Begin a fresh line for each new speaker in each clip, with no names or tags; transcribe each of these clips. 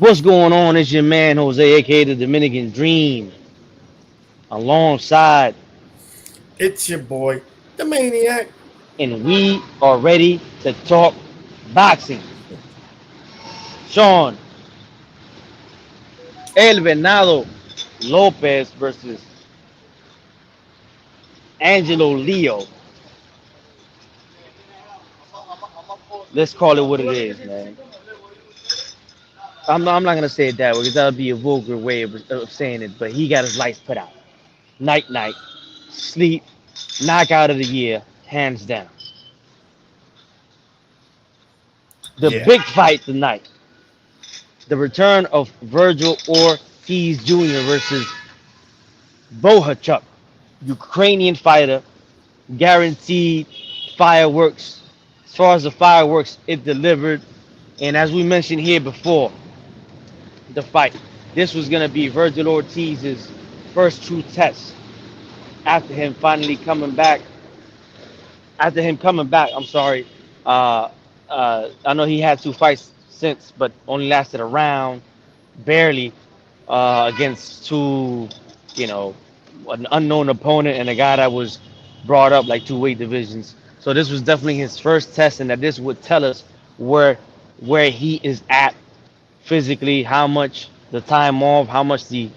What's going on? It's your man Jose, aka the Dominican Dream, alongside,
It's your boy, the Maniac.
and we are ready to talk boxing. Sean, El Venado Lopez versus Angelo Leo. Let's call it what it is, man. I'm not gonna say it that way because that would be a vulgar way of saying it. But he got his lights put out. Night, night, sleep, knockout of the year, hands down. The
Yeah,
big fight tonight. The return of Virgil Ortiz Jr. versus Bohachuk, Ukrainian fighter, guaranteed fireworks. As far as the fireworks, it delivered. And as we mentioned here before the fight, this was going to be Virgil Ortiz's first true test after him finally coming back. After him coming back, I'm sorry. Uh, I know he had two fights since, but only lasted a round, barely, against two, you know, an unknown opponent and a guy that was brought up like two weight divisions. So this was definitely his first test, and that this would tell us where where he is at physically, how much the time off, how much the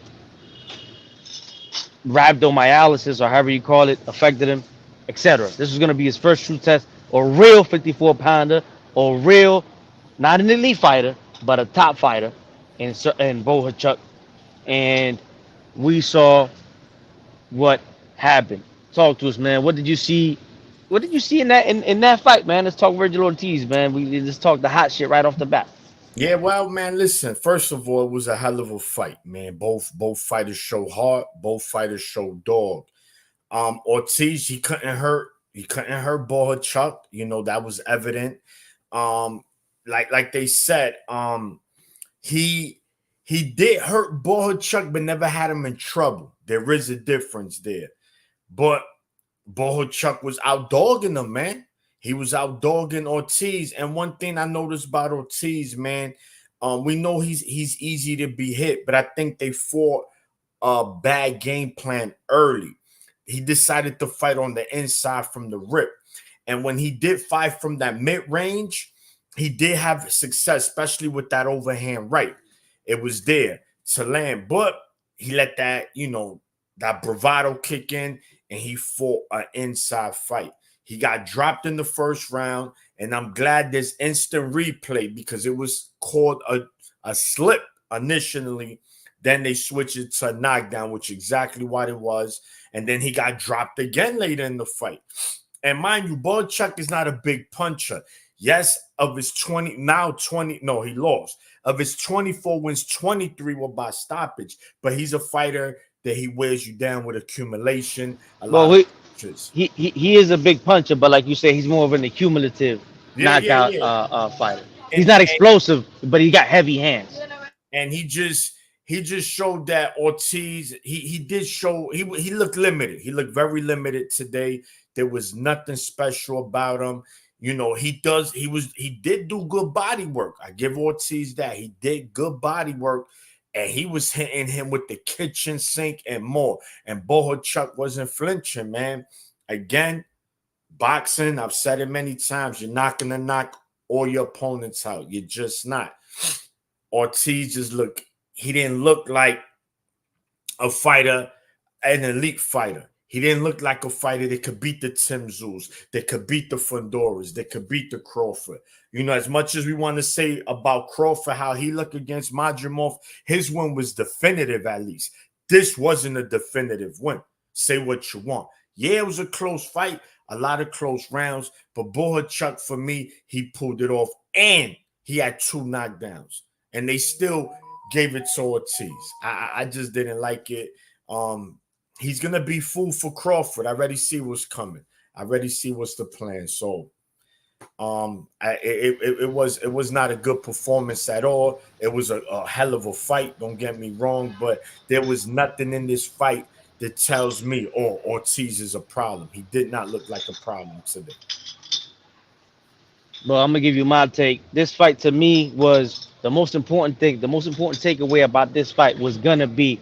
rhabdomyolysis or however you call it affected him, etc. This was going to be his first true test, a real 54 pounder, a real, not an elite fighter, but a top fighter in Bohachuk, and we saw what happened. Talk to us, man. What did you see? What did you see in that fight, man? Let's talk Virgil Ortiz, man. We just talk the hot shit right off the bat.
yeah. Well, man, listen. First of all, it was a hell of a fight, man. Both fighters show heart. Both fighters show dog. Ortiz, he couldn't hurt. He couldn't hurt Bohachuk. You know that was evident. Um, like they said, he he did hurt Bohachuk, but never had him in trouble. There is a difference there. But Bohachuk was out dogging him, man. He was out dogging Ortiz. And one thing I noticed about Ortiz, man, we know he's easy to be hit, but I think they fought a bad game plan early. He decided to fight on the inside from the rip. And when he did fight from that mid range, he did have success, especially with that overhand right. It was there to land, but he let that, that bravado kick in and he fought an inside fight. He got dropped in the first round, and I'm glad there's instant replay because it was called a slip initially. Then they switched it to a knockdown, which is exactly what it was. And then he got dropped again later in the fight. And mind you, Bohachuk is not a big puncher. Yes, of his 20, now 20, no, he lost. Of his 24 wins, 23 were by stoppage. But he's a fighter that he wears you down with accumulation, a lot
Well,
of
he
punches.
he is a big puncher, but like you say, he's more of an accumulative
Yeah, yeah,
knockout
yeah.
fighter. He's
And,
not explosive, but he got heavy hands.
and he just showed that Ortiz he did show he looked limited. He looked very limited today. There was nothing special about him. He did do good body work. I give Ortiz that. He did good body work, and he was hitting him with the kitchen sink and more. And Bohachuk wasn't flinching, man. Again, boxing, I've said it many times, you're not gonna knock all your opponents out. You're just not. Ortiz he didn't look like a fighter, an elite fighter. He didn't look like a fighter that could beat the Tim Zoos, that could beat the Fondoras, that could beat the Crawford. As much as we want to say about Crawford, how he looked against Madrimov, his win was definitive at least. This wasn't a definitive win. Say what you want. Yeah, it was a close fight, a lot of close rounds, but Bohachuk, for me, he pulled it off, and he had two knockdowns, and they still gave it to Ortiz. I just didn't like it. He's gonna be food for Crawford. I already see what's coming. I already see what's the plan. So, it was not a good performance at all. It was a hell of a fight. Don't get me wrong, but there was nothing in this fight that tells me, oh, Ortiz is a problem. He did not look like a problem today.
Well, I'm gonna give you my take. This fight to me was the most important takeaway about this fight was gonna be,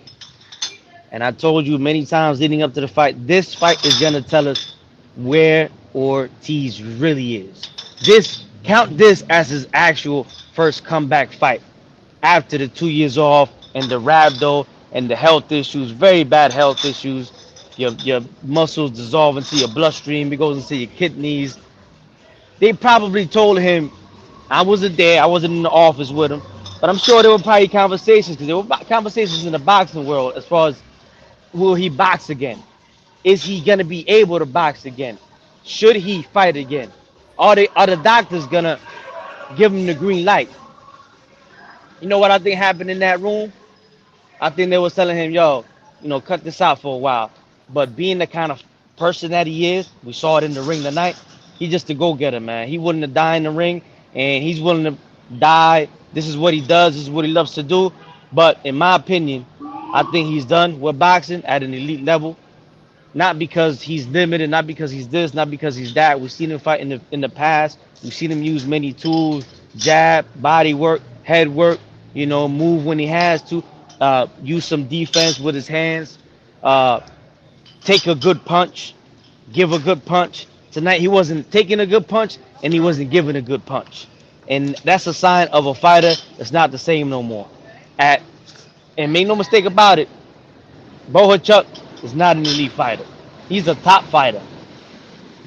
and I told you many times leading up to the fight, this fight is gonna tell us where Ortiz really is. This count this as his actual first comeback fight after the 2 years off and the rhabdo and the health issues, very bad health issues. Your muscles dissolve into your bloodstream, it goes into your kidneys. They probably told him, I wasn't there, I wasn't in the office with him, but I'm sure there were probably conversations because there were conversations in the boxing world as far as will he box again? Is he gonna be able to box again? Should he fight again? Are the doctors gonna give him the green light? You know what I think happened in that room? I think they was telling him, yo, cut this out for a while. But being the kind of person that he is, we saw it in the ring tonight. He just a go getter, man. He willing to die in the ring, and he's willing to die. This is what he does. This is what he loves to do. But in my opinion, I think he's done with boxing at an elite level. Not because he's limited, not because he's this, not because he's that. We've seen him fight in the past. We've seen him use many tools, jab, body work, head work. Move when he has to. Use some defense with his hands. Uh, take a good punch, give a good punch. Tonight he wasn't taking a good punch and he wasn't giving a good punch, and that's a sign of a fighter that's not the same no more. At and make no mistake about it, Bohachuk is not an elite fighter. He's a top fighter.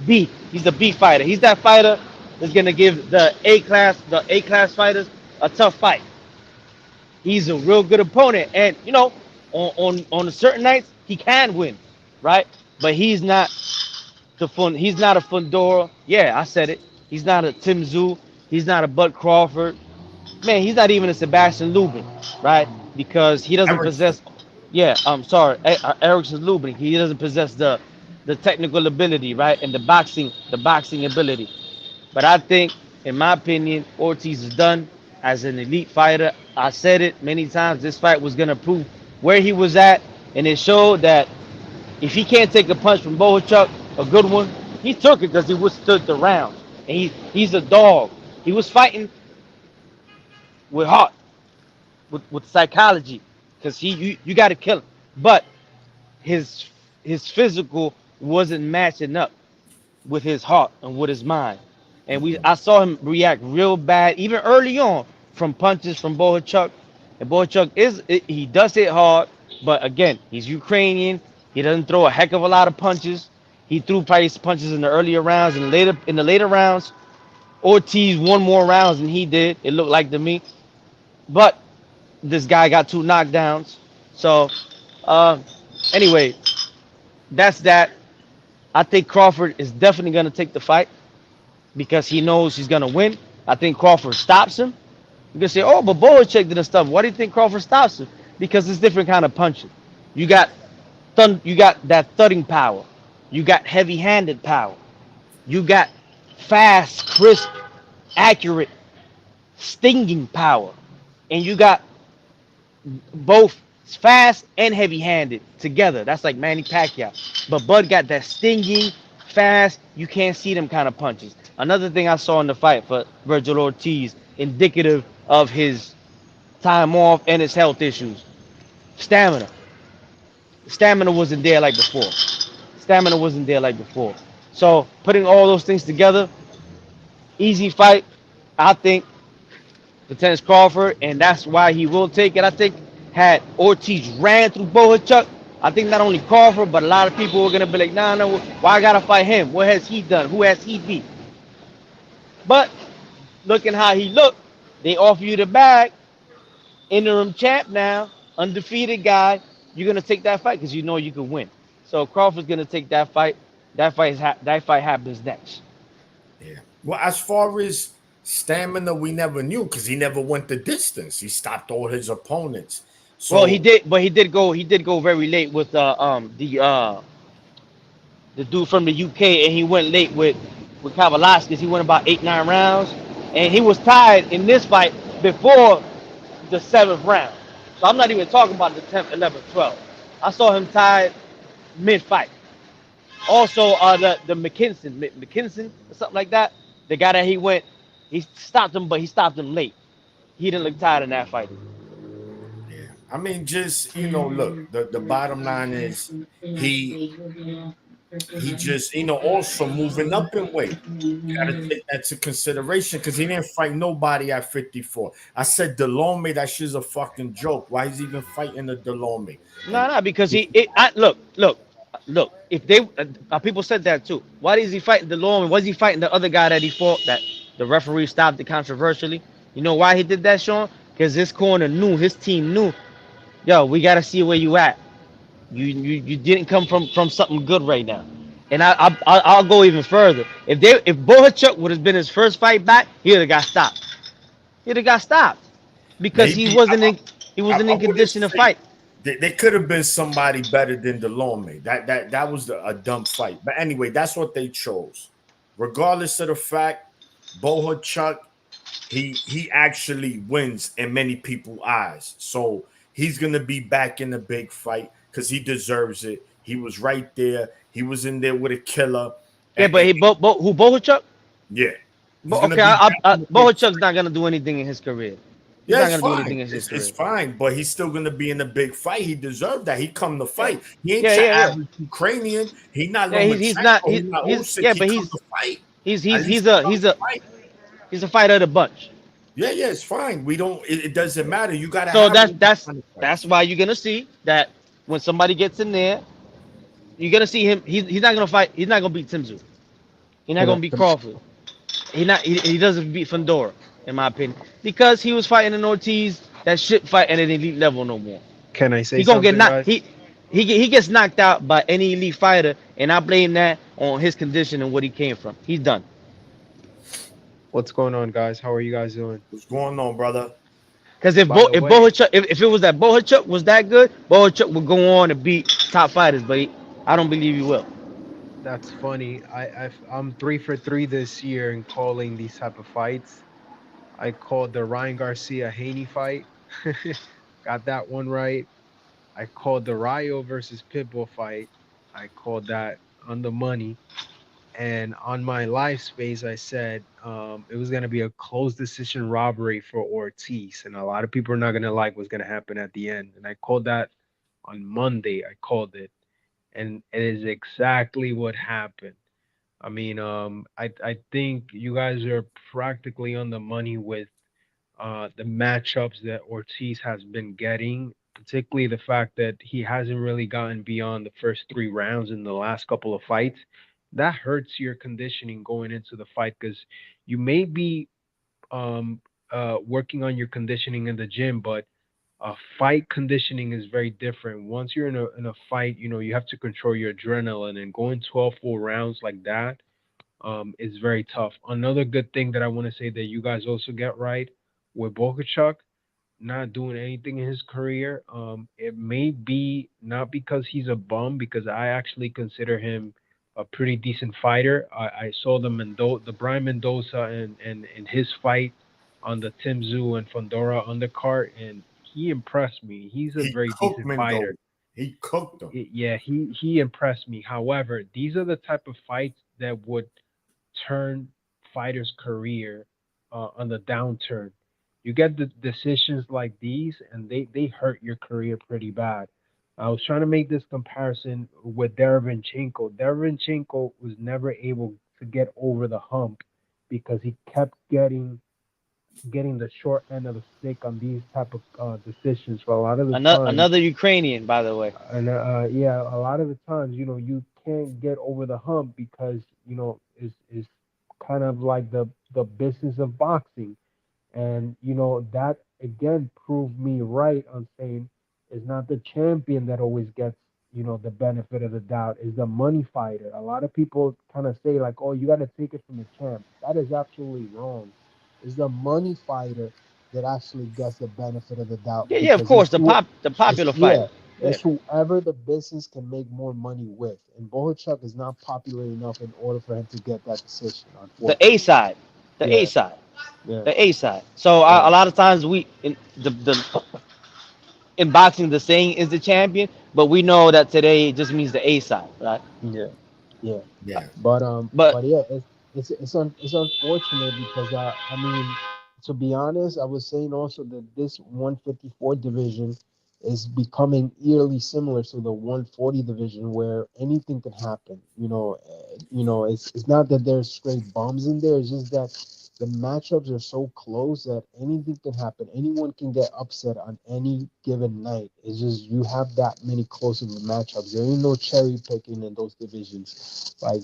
B. He's a B fighter. He's that fighter that's gonna give the A class fighters a tough fight. He's a real good opponent, and on certain nights he can win, right? But he's not the fun. He's not a Fundora. Yeah, I said it. He's not a Tim Tszyu. He's not a Bud Crawford. Man, he's not even a Sebastian Lubin, right? Because he doesn't
Erickson.
possess. Yeah, I'm sorry, Erickson Lubin. He doesn't possess the technical ability, right, and the boxing ability. But I think, in my opinion, Ortiz is done as an elite fighter. I said it many times. This fight was gonna prove where he was at, and it showed that if he can't take a punch from Bohachuk, a good one, he took it because he withstood the round. And he's a dog. He was fighting with heart, with psychology, because you got to kill him. But his his physical wasn't matching up with his heart and with his mind. And I saw him react real bad even early on from punches from Bohachuk. And Bohachuk he does hit hard, but again, he's Ukrainian. He doesn't throw a heck of a lot of punches. He threw probably punches in the earlier rounds, and in the later rounds, Ortiz won more rounds than he did. It looked like to me, but this guy got 2 knockdowns. So, uh, anyway, that's that. I think Crawford is definitely gonna take the fight because he knows he's gonna win. I think Crawford stops him. You can say, "Oh, but Bohachuk did the stuff." Why do you think Crawford stops him? Because it's different kind of punching. You got you got that thudding power. You got heavy-handed power. You got fast, crisp, accurate, stinging power, and you got both fast and heavy-handed together. That's like Manny Pacquiao. But Bud got that stinging, fast. You can't see them kind of punches. Another thing I saw in the fight for Virgil Ortiz, indicative of his time off and his health issues, stamina. Stamina wasn't there like before. Stamina wasn't there like before. So putting all those things together, easy fight. I think for Terence Crawford, and that's why he will take it. I think had Ortiz ran through Bohachuk, I think not only Crawford, but a lot of people were gonna be like, nah, no, why I gotta fight him? What has he done? Who has he beat? But looking how he looked, they offer you the bag, interim champ now, undefeated guy. You're gonna take that fight because you know you can win. So Crawford's gonna take that fight. That fight happens next.
Yeah. Well, as far as stamina, we never knew because he never went the distance. He stopped all his opponents.
Well, he
So
did, but he did go very late with the dude from the UK, and he went late with Kavalaskis. He went about 8 9 rounds, and he was tied in this fight before the 7th round. So I'm not even talking about the 10th, 11th, 12th. I saw him tied mid fight. Also, the McKinson or something like that. The guy that he stopped him, but he stopped him late. he didn't look tired in that fight.
Yeah. I mean, just look, the bottom line is he he just also moving up in weight. You got to take that to consideration because he didn't fight nobody at 54. I said Delorme, that shit's a fucking joke. Why is he even fighting a Delorme?
No,
And
no, because look. If they people said that too. Why is he fighting the law? Was he fighting the other guy that he fought that the referee stopped it controversially? You know why he did that, Sean? Because his corner knew, his team knew. Yo, we gotta see where you at. You didn't come from something good right now. And I'll go even further. If Bohachuk would have been his first fight back, he'd have got stopped. He'd have got stopped because
maybe
he
I,
wasn't
I
in
wouldn't
condition to
say
fight.
they could have been somebody better than Delorme. That was a dumb fight. But anyway, that's what they chose. Regardless of the fact, Bohachuk, he actually wins in many people's eyes. So he's gonna be back in the big fight because he deserves it. He was right there. He was in there with a killer.
Yeah, but
And
who Bohachuk?
yeah, he's
But
gonna
okay,
be back in the big
Bohachuk's
fight.
not gonna do anything in his career. He's
Yeah,
not
it's
gonna do anything
fine.
in his
It's
career.
fine, but he's still gonna be in the big fight. He deserved that. He come to
Yeah,
fight. He ain't
yeah,
your
yeah, yeah.
average Ukrainian. He not
Yeah, he's not
Lomachenko. He not
he's
Usyk.
yeah,
He
but
come to fight.
he's
At
he's
least
he's
he
a
come to fight.
he's a fighter of the bunch.
Yeah, yeah, it's fine. We don't. It doesn't matter. You gotta
So
have
that's
those
that's
kind of
that's
fights.
why you're gonna see that when somebody gets in there, you're gonna see him. He's not gonna fight. He's not gonna beat Timzu. He's not
Can I
gonna beat
can,
Crawford. He doesn't beat Fedora, in my opinion, because he was fighting an Ortiz that shouldn't fight at an elite level no more.
can I say
He gonna get
something,
knocked.
guys?
He gets knocked out by any elite fighter, and I blame that on his condition and what he came from. He's done.
What's going on, guys? How are you guys doing?
What's going on, brother?
Because
By the
If
way,
Bohachuk, if it was that Bohachuk was that good, Bohachuk would go on to beat top fighters, but I don't believe he will.
that's funny. I'm 3 for 3 this year in calling these type of fights. I called the Ryan Garcia Haney fight. Got that one right. I called the Rayo versus Pitbull fight. I called that on the money. And on my live space, I said it was gonna be a close decision robbery for Ortiz, and a lot of people are not gonna like what's gonna happen at the end. And I called that on Monday. I called it, and it is exactly what happened. I mean, I think you guys are practically on the money with the matchups that Ortiz has been getting, particularly the fact that he hasn't really gotten beyond the first 3 rounds in the last couple of fights. That hurts your conditioning going into the fight because you may be um, working on your conditioning in the gym, but fight conditioning is very different. Once you're in a fight, you have to control your adrenaline, and going 12 full rounds like that is very tough. Another good thing that I want to say that you guys also get right with Bohachuk not doing anything in his career. It may be not because he's a bum, because I actually consider him a pretty decent fighter. I saw the Brian Mendoza and his fight on the Tim Tszyu and Fondora undercard, and he impressed me. He's a
He
very
cooked
decent fighter.
Mendoza. He cooked him.
Yeah, he impressed me. However, these are the type of fights that would turn fighters' career on the downturn. You get the decisions like these, and they hurt your career pretty bad. I was trying to make this comparison with Derevinchenko. Derevinchenko was never able to get over the hump because he kept getting the short end of the stick on these type of decisions. For a lot of the times,
Another Ukrainian, by the way.
and yeah, a lot of the times, you can't get over the hump because is kind of like the business of boxing, and that again proved me right on saying it's not the champion that always gets the benefit of the doubt, is the money fighter. A lot of people kind of say like, oh, you got to take it from the champ. That is absolutely wrong. It's the money fighter that actually gets the benefit of the doubt
Yeah, yeah, of
because
course, the
it's
popular
yeah,
fighter. Yeah,
it's whoever the business can make more money with. And Bohachuk is not popular enough in order for him to get that decision,
the A
unfortunately.
side, the A
Yeah,
side,
yeah,
the A side. So
yeah,
a lot of times we in boxing the saying is the champion, but we know that today it just means the A side, right?
yeah, yeah.
Yeah.
But
But
but yeah, it's unfortunate because I mean, to be honest, I was saying also that this 154 division is becoming eerily similar to the 140 division, where anything can happen. It's not that there's straight bombs in there. It's just that the matchups are so close that anything can happen. Anyone can get upset on any given night. It's just you have that many close of the matchups. There ain't no cherry picking in those divisions. Like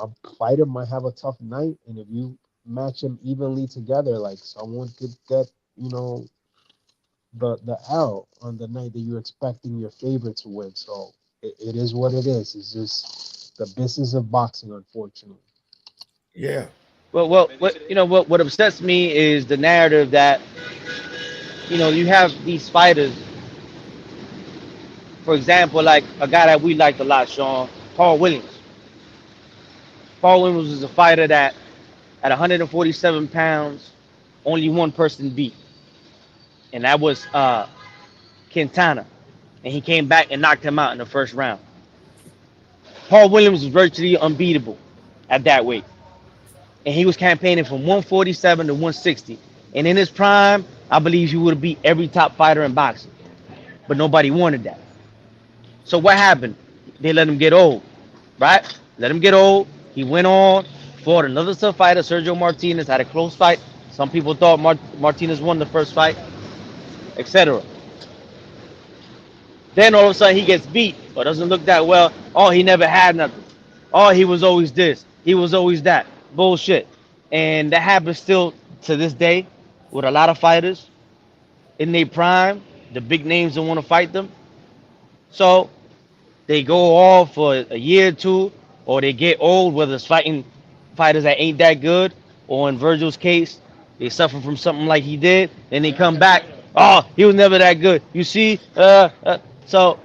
a fighter might have a tough night, and if you match them evenly together, like someone could get, the L on the night that you're expecting your favorite to win. So it is what it is. It's just the business of boxing, unfortunately.
Yeah.
Well, what upsets me is the narrative that you have these fighters. For example, like a guy that we liked a lot, Sean Paul Williams. Paul Williams was a fighter that at 147 pounds, only one person beat, and that was Quintana, and he came back and knocked him out in the first round. Paul Williams was virtually unbeatable at that weight, and he was campaigning from 147 to 160. And in his prime, I believe he would have beat every top fighter in boxing, but nobody wanted that. So what happened? They let him get old, right? Let him get old. He went on, fought another tough fighter, Sergio Martinez, had a close fight. Some people thought Martinez won the first fight, etc. Then all of a sudden he gets beat or doesn't look that well. Oh, he never had nothing. Oh, he was always this. He was always that. Bullshit. And that happens still to this day with a lot of fighters in their prime. The big names don't want to fight them. So they go off for a year or two, or they get old, whether it's fighting fighters that ain't that good, or in Virgil's case, they suffer from something like he did, and they come back. Oh, he was never that good. You see, so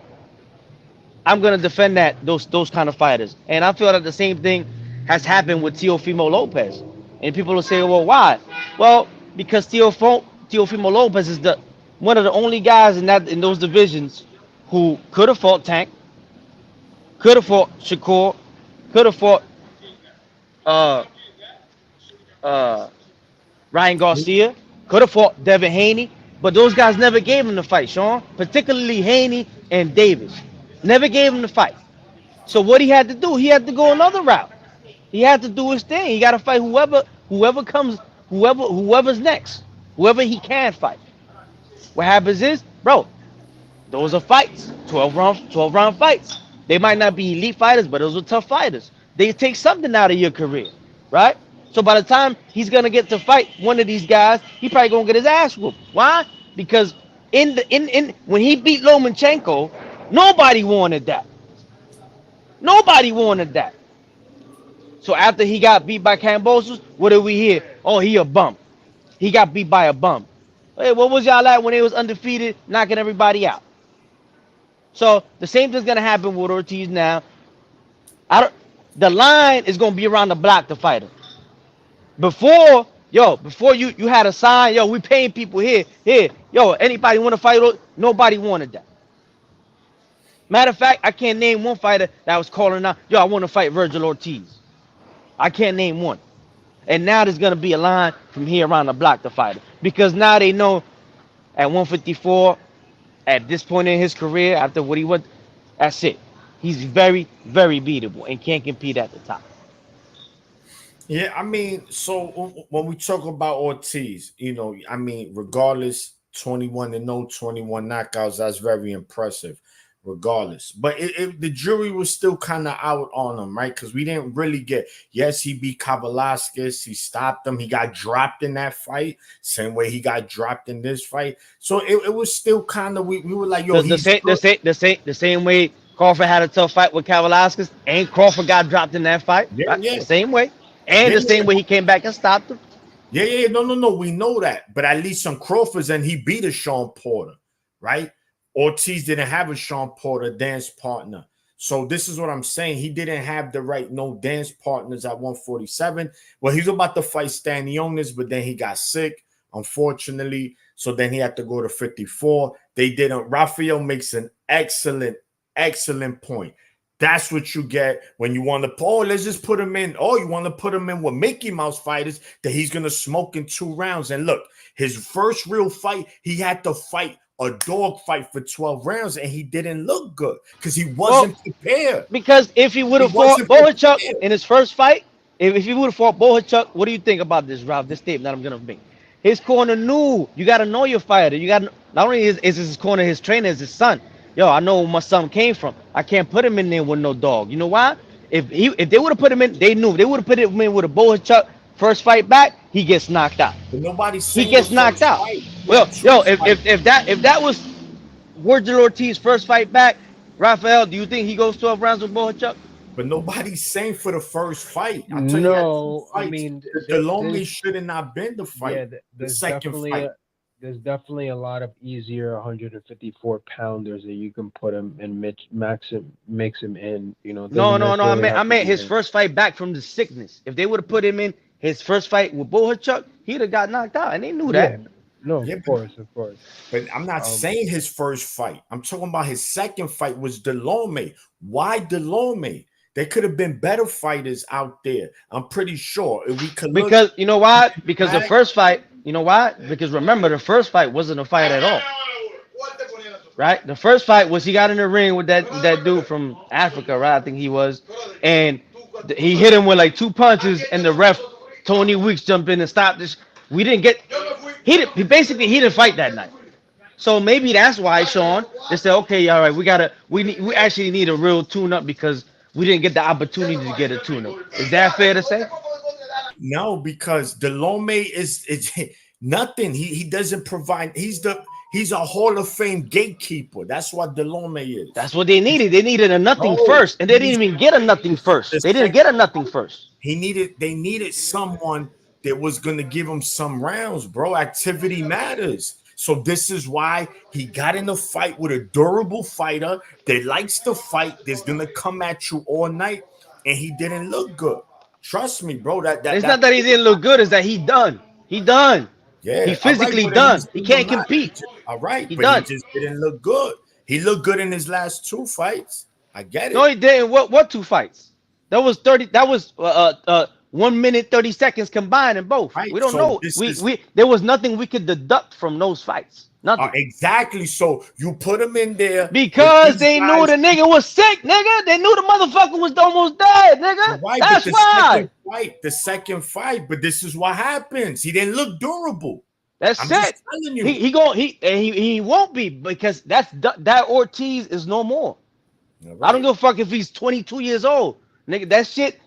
I'm gonna defend those kind of fighters, and I feel that the same thing has happened with Teofimo Lopez, and people will say, well, why? Well, because Teofimo Lopez is the one of the only guys in those divisions who could have fought Tank, could have fought Shakur, could have fought uh, uh, Ryan Garcia, could have fought Devin Haney, but those guys never gave him the fight, Sean. Particularly Haney and Davis. Never gave him the fight. So what he had to do, he had to go another route. He had to do his thing. He got to fight whoever comes, whoever's next, whoever he can fight. What happens is, bro, those are fights, 12 round fights. They might not be elite fighters, but those are tough fighters. They take something out of your career, right? So by the time he's gonna get to fight one of these guys, he probably gonna get his ass whooped. Why? Because in when he beat Lomachenko, nobody wanted that. Nobody wanted that. So after he got beat by Kambosos, what did we hear? Oh, he a bum. He got beat by a bum. Hey, what was y'all at when they was undefeated, knocking everybody out? So the same thing's gonna happen with Ortiz now. I don't. The line is gonna be around the block to fight him. Before you had a sign, yo, we paying people here. Yo, anybody want to fight? Nobody wanted that. Matter of fact, I can't name one fighter that was calling out, yo, I want to fight Virgil Ortiz. I can't name one. And now there's gonna be a line from here around the block to fight him because now they know at 154, at this point in his career, after what he went, that's it. He's very, very beatable and can't compete at the top.
Yeah, I mean, so when we talk about Ortiz, I mean, regardless, 21 and no 21 knockouts, that's very impressive, regardless. But the jury was still kind of out on him, right? Because we didn't really get, yes, he beat Kavalauskas, he stopped him, he got dropped in that fight, same way he got dropped in this fight. So it was still kind of, we were like, yo,
The same way Crawford had a tough fight with Kavalauskas, and Crawford got dropped in that fight.
yeah,
Right?
yeah.
The same way. And the same way he came back and stopped him.
Yeah. No. We know that. But at least on Crawford's and he beat a Sean Porter, right? Ortiz didn't have a Sean Porter dance partner. So this is what I'm saying. He didn't have the right no dance partners at 147. Well, he was about to fight Stanionis, but then he got sick, unfortunately. So then he had to go to 54. They didn't. Rafael makes an excellent point. That's what you get when you want to. Oh, let's just put him in. Oh, you want to put him in with Mickey Mouse fighters that he's gonna smoke in 2 rounds. And look, his first real fight, he had to fight a dog fight for 12 rounds, and he didn't look good because he wasn't prepared.
Because if he would have fought Bohachuk in his first fight, if he would have fought Bohachuk, what do you think about this, Ralph? This statement that I'm gonna make. His corner knew. You got to know your fighter. You got not only is his corner his trainer, is his son. Yo, I know where my son came from. I can't put him in there with no dog. You know why? If they would have put him in, they knew. They would have put him in with a Bohachuk first fight back, he gets knocked out.
But nobody's
he gets knocked out. Well, yo, if that was Virgil Ortiz first fight back, Rafael, do you think he goes 12 rounds with Bohachuk?
But nobody's saying for the first fight.
No, I mean,
the Lomé should have not been the fight.
Yeah,
the second fight.
There's definitely a lot of easier 154 pounders that you can put him and mix him in. You know.
No. I meant his first fight back from the sickness. If they would have put him in his first fight with Bohachuk, he'd have got knocked out, and they knew that.
No, of course.
But I'm not saying his first fight. I'm talking about his second fight was Delorme. Why Delorme? There could have been better fighters out there. I'm pretty sure. We could
because you know why? Because the first fight, you know why? Because remember, the first fight wasn't a fight at all. Right? The first fight was he got in the ring with that dude from Africa, right? I think he was, and he hit him with like 2 punches, and the ref Tony Weeks jumped in and stopped this. We didn't get. He didn't fight that night. So maybe that's why, Sean, they said, okay, all right, we actually need a real tune-up because we didn't get the opportunity to get a tune-up. Is that fair to say?
No, because Delorme is nothing. He doesn't provide. He's a Hall of Fame gatekeeper. That's what Delorme is.
That's what they needed. They needed a nothing first, and they didn't even get a nothing first. They didn't get a nothing first.
They needed someone that was going to give him some rounds, bro. Activity matters. So this is why he got in a fight with a durable fighter that likes to fight, that's going to come at you all night, and he didn't look good. Trust me, bro. It's
not that he didn't look good, it's that he done. Yeah. He physically done. He can't compete.
All right.
He
just didn't look good. He looked good in his last 2 fights. I get it.
No, he didn't. What 2 fights? That was 1 minute 30 seconds combined in both. Right. We don't know. There was nothing we could deduct from those fights. Nothing.
Exactly. So you put him in there
because they knew the nigga was sick, nigga. They knew the motherfucker was almost dead, nigga.
Right,
that's why.
The second fight, but this is what happens. He didn't look durable.
That's it. He won't be because that Ortiz is no more. Right. I don't give a fuck if he's 22 years old, nigga. That shit.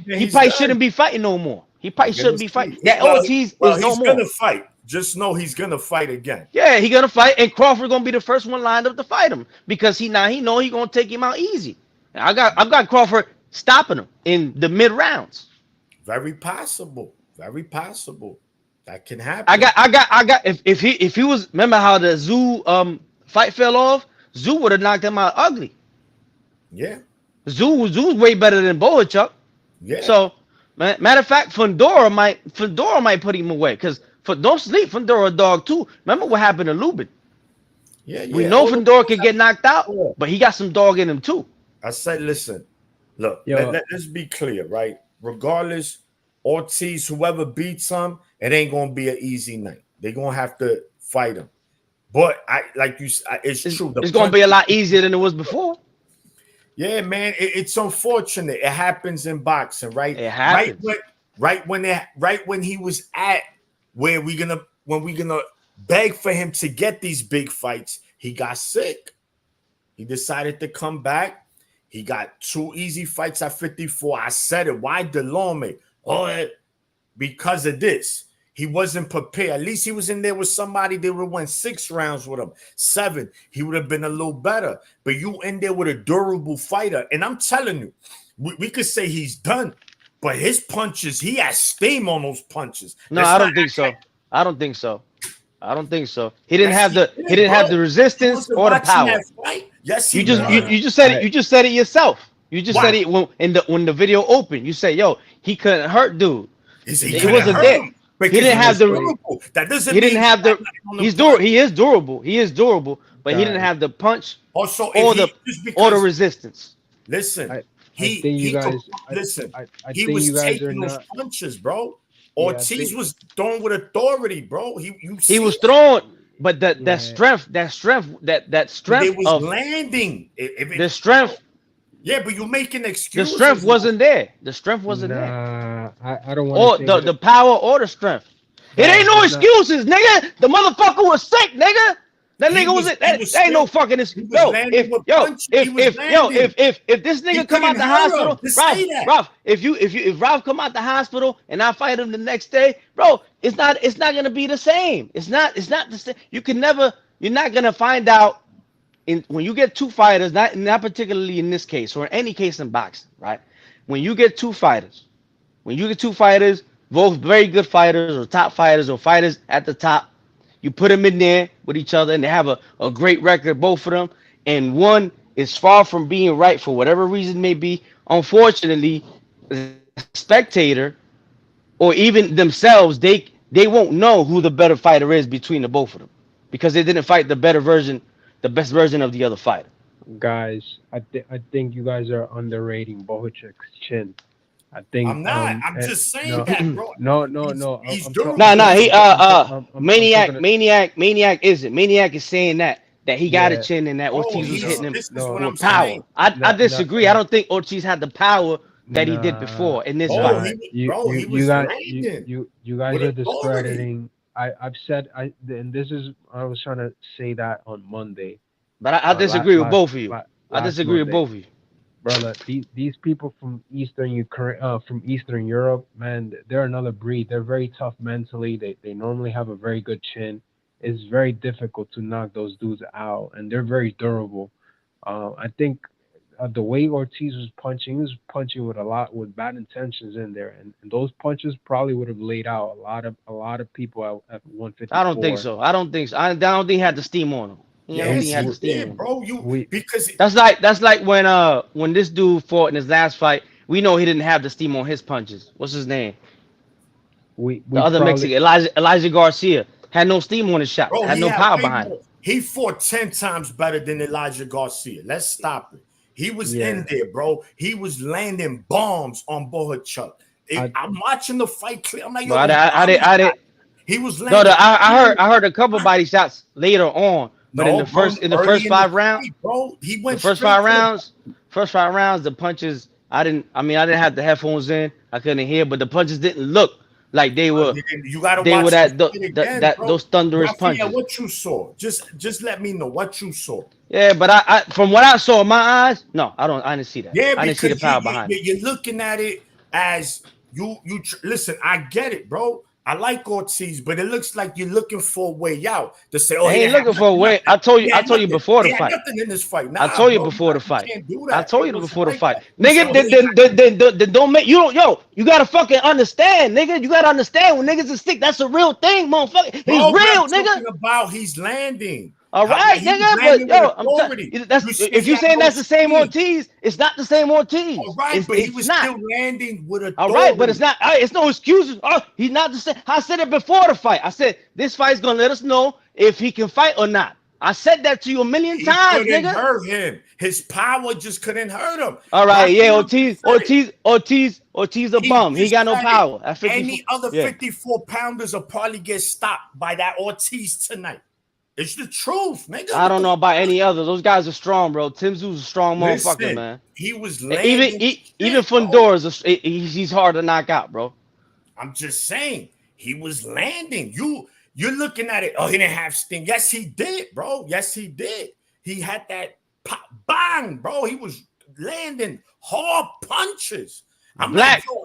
He probably shouldn't be fighting no more. He probably shouldn't be fighting. Ortiz is no more.
He's gonna fight. Just know he's gonna fight again.
Yeah, he's gonna fight, and Crawford gonna be the first one lined up to fight him because he know he gonna take him out easy. I got Crawford stopping him in the mid rounds.
Very possible. That can happen.
I got. If he was, remember how the Zoo fight fell off? Zoo would have knocked him out ugly.
Yeah.
Zoo's way better than Bohachuk.
Yeah.
So, matter of fact, Fundora might put him away because don't sleep. Fundora a dog too. Remember what happened to Lubin?
Yeah.
We know Fundora can get knocked out, but he got some dog in him too.
I said, listen, look, let's be clear, right? Regardless, Ortiz, whoever beats him, it ain't gonna be an easy night. They're gonna have to fight him. But it's true.
It's gonna be a lot easier than it was before.
Yeah, man, it's unfortunate. It happens in boxing, right?
It happens.
Right when he was at where we're gonna beg for him to get these big fights, he got sick. He decided to come back. He got 2 easy fights at 54. I said it. Why Delorme? Because of this. He wasn't prepared. At least he was in there with somebody that would have won 6 rounds with him. 7. He would have been a little better. But you in there with a durable fighter. And I'm telling you, we could say he's done. But his punches, he has steam on those punches.
No, I don't think so. I don't think so. He didn't have the resistance or the power.
Yes,
you just said it. You just said it yourself. You just said it when the video opened. You say, "Yo, he couldn't hurt dude. He wasn't there. He didn't have the.
That doesn't.
He didn't have the. He's durable. He is durable. He is durable, but he didn't have the punch or the resistance.
Listen,
I
he
think you
he could
guys.
listen.
I
He
think
was
you guys are
taking those
not.
punches, bro.
Yeah, I
Ortiz
think.
was throwing with authority, bro. You
He
see
was
it,
throwing, but
Yeah,
that
but they
strength
was
of
landing. If
the
it, bro,
strength,
yeah, but you're making
the strength
excuses.
wasn't there. The strength wasn't there.
nah. I don't want to
Or
say that,
the power or the strength. It ain't
guys.
no
It's not.
excuses, nigga. The motherfucker was sick, nigga. That
He
nigga was
was he
that,
was
that ain't no
still
fucking
he was
yo.
landing
If
with
yo
punch. He was landing.
if this
He
nigga come
couldn't
out the
hurt him.
hospital,
Just
Ralph
say that.
Ralph, if Ralph come out the hospital and I fight him the next day, bro, it's not gonna be the same. It's not the same. You can never. You're not gonna find out when you get two fighters, not particularly in this case or in any case in boxing, right? When you get two fighters, when you get two fighters, both very good fighters or top fighters or fighters at the top, you put them in there with each other and they have a great record, both of them, and one is far from being right for whatever reason it may be. Unfortunately, the spectator or even themselves, they won't know who the better fighter is between the both of them because they didn't fight the better version, the best version of the other fighter.
Guys, I think you guys are underrating Bohachuk's chin. I think
I'm not. I'm
and
just saying
no
that, bro.
no.
He's
I'm talking.
No,
durable.
no, he
I'm talking.
Maniac isn't. Maniac is saying that he got a
Yeah,
chin and that
Oh,
Ortiz was
he's.
hitting
no,
him
This is what
no,
I'm
with power.
saying.
I
no,
disagree. I don't think Ortiz had the power that he did
nah,
before in this
Oh,
fight.
nah.
he, bro, he
You
was
got
landing
you guys
with
are
authority.
discrediting. I've said and this is I was trying to say that on Monday,
But I disagree with both of you. I
last
disagree with
Monday,
both of you.
brother. These people from Eastern Ukraine, from Eastern Europe, man, they're another breed. They're very tough mentally. They normally have a very good chin. It's very difficult to knock those dudes out, and they're very durable. I think the way Ortiz was punching, he was punching with a lot with bad intentions in there, and those punches probably would have laid out a lot of people at
I don't think
154.
so. I don't think so. I don't think he had the steam on him. I don't think he
Yes,
had
he
the steam
did,
on him.
bro. You
We
because
That's like when this dude fought in his last fight. We know he didn't have the steam on his punches. What's his name? The
we
other
probably
Mexican, Elijah Garcia, had no steam on his shots.
bro,
Had
he
no
had
power
way
behind him.
more. He fought 10 times better than Elijah Garcia. Let's stop it. He was
yeah.
in there, bro. He was landing bombs on Bohachuk.
I
I'm watching the fight clear. I'm like, yo,
But
those body
I did.
shots. He was
No,
landing.
I heard a couple body shots later on, but
No, bro,
in the
early
first
in the
5 rounds,
fight, bro. He
the
went straight to the
first 5 rounds, the punches. I didn't have the headphones in. I couldn't hear, but the punches didn't look like
You gotta
they were
watch the
that
fight again,
that
bro.
those thunderous
Rafael,
punches.
what you saw? Just let me know what you saw.
Yeah, but I from what I saw in my eyes, no, I didn't see that.
Yeah,
I didn't see the
because you,
power
you
behind it.
you're looking at it as listen. I get it, bro. I like Ortiz, but it looks like you're looking for a way out to say, "Oh,
I
he
ain't
didn't have
looking for a way.
nothing. He
I
had
told you
nothing.
before the
He had
fight.
nothing in this fight."
I
Nah,
told you
bro,
before the
you
fight.
can't do
I
that.
told
It
you
wasn't
before the
like
fight.
that. You said,
Nigga,
"Oh, he had
then don't make you don't you gotta fucking understand, nigga. You gotta understand when niggas is sick, that's a real thing, motherfucker. He's
bro, but I'm
real, nigga.
talking about he's landing.
All
How
right,
he was
nigga, but
landing with
yo,
authority.
that's
You said
if
he
you
had
saying
no
that's the same
speed.
Ortiz, it's not the same
All
Ortiz.
right, but he
It's
was
not.
still landing with
All right, but it's
authority.
not. It's no excuses. Oh, he's not the same. I said it before the fight. I said this fight's gonna let us know if he can fight or not. I said that to you a million
He
times,
couldn't
nigga.
hurt him. His power just couldn't hurt him.
All right, yeah,
Rafael just said it.
Ortiz a
He
bum. He
just
got no
said it.
power at 54.
Any other
Yeah,
54 pounders will probably get stopped by that Ortiz tonight. It's the truth, nigga.
I
What
don't
the
know about
fuck?
any other. Those guys are strong, bro. Tim Zoo's a strong motherfucker,
Listen,
man.
he was
Even
landing
even
shit, bro.
Fundora he's hard to knock out, bro.
I'm just saying, he was landing. You're looking at it. Oh, he didn't have sting. Yes, he did, bro. Yes, he did. He had that pop, bang, bro. He was landing hard punches. I'm like,
Black
yo,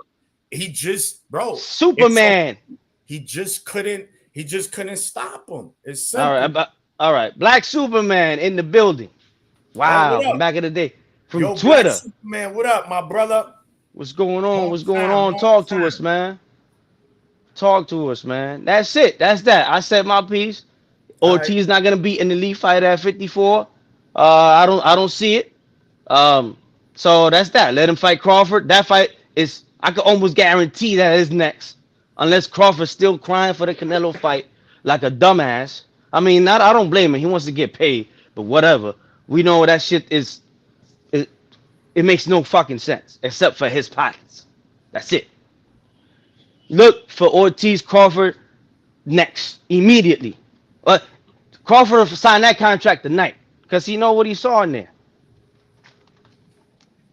he just, bro. It's so
Superman.
he just couldn't. He just couldn't stop him. It's
All right,
simple.
all right. Black Superman in the building.
Oh,
Wow,
what
from
up?
back in the day. From
Yo, Black
Twitter.
Superman, what up, my brother?
What's going on?
Long
What's going
time,
on?
long
Talk to us,
time.
man. Talk to us, man. That's it. That's that. I said my piece.
All right.
Ortiz not gonna beat an elite fighter at 54. I don't see it. So that's that. Let him fight Crawford. That fight is I could almost guarantee that is next. Unless Crawford's still crying for the Canelo fight like a dumbass. I mean, not I don't blame him. He wants to get paid, but whatever. We know that shit is It makes no fucking sense except for his pockets. That's it. Look for Ortiz Crawford next immediately. Uh, Crawford signed that contract tonight because he know what he saw in there.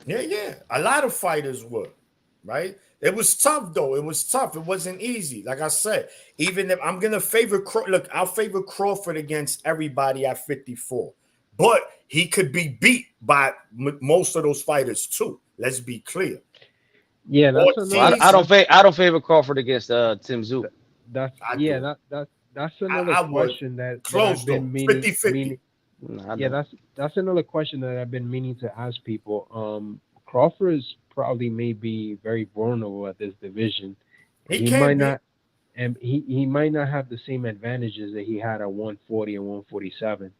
Yeah, yeah. A lot of fighters would, right? It was tough though. It was tough. It wasn't easy. Like I said, even if I'm gonna favor look, I'll favor Crawford against everybody at 54, but he could be beat by most of those fighters too. Let's be clear.
Yeah, that's
Well,
another.
Ortiz,
I don't favor Crawford against Tim Tszyu.
That's
I
yeah.
do.
That's another
I would.
question that
Close
I've
though,
been
50-50.
No, I
Yeah,
don't.
that's another question that I've been meaning to ask people. Crawford is probably may be very vulnerable at this division.
He
He
can
might
be.
not, and he might not have the same advantages that he had at 140 and 147.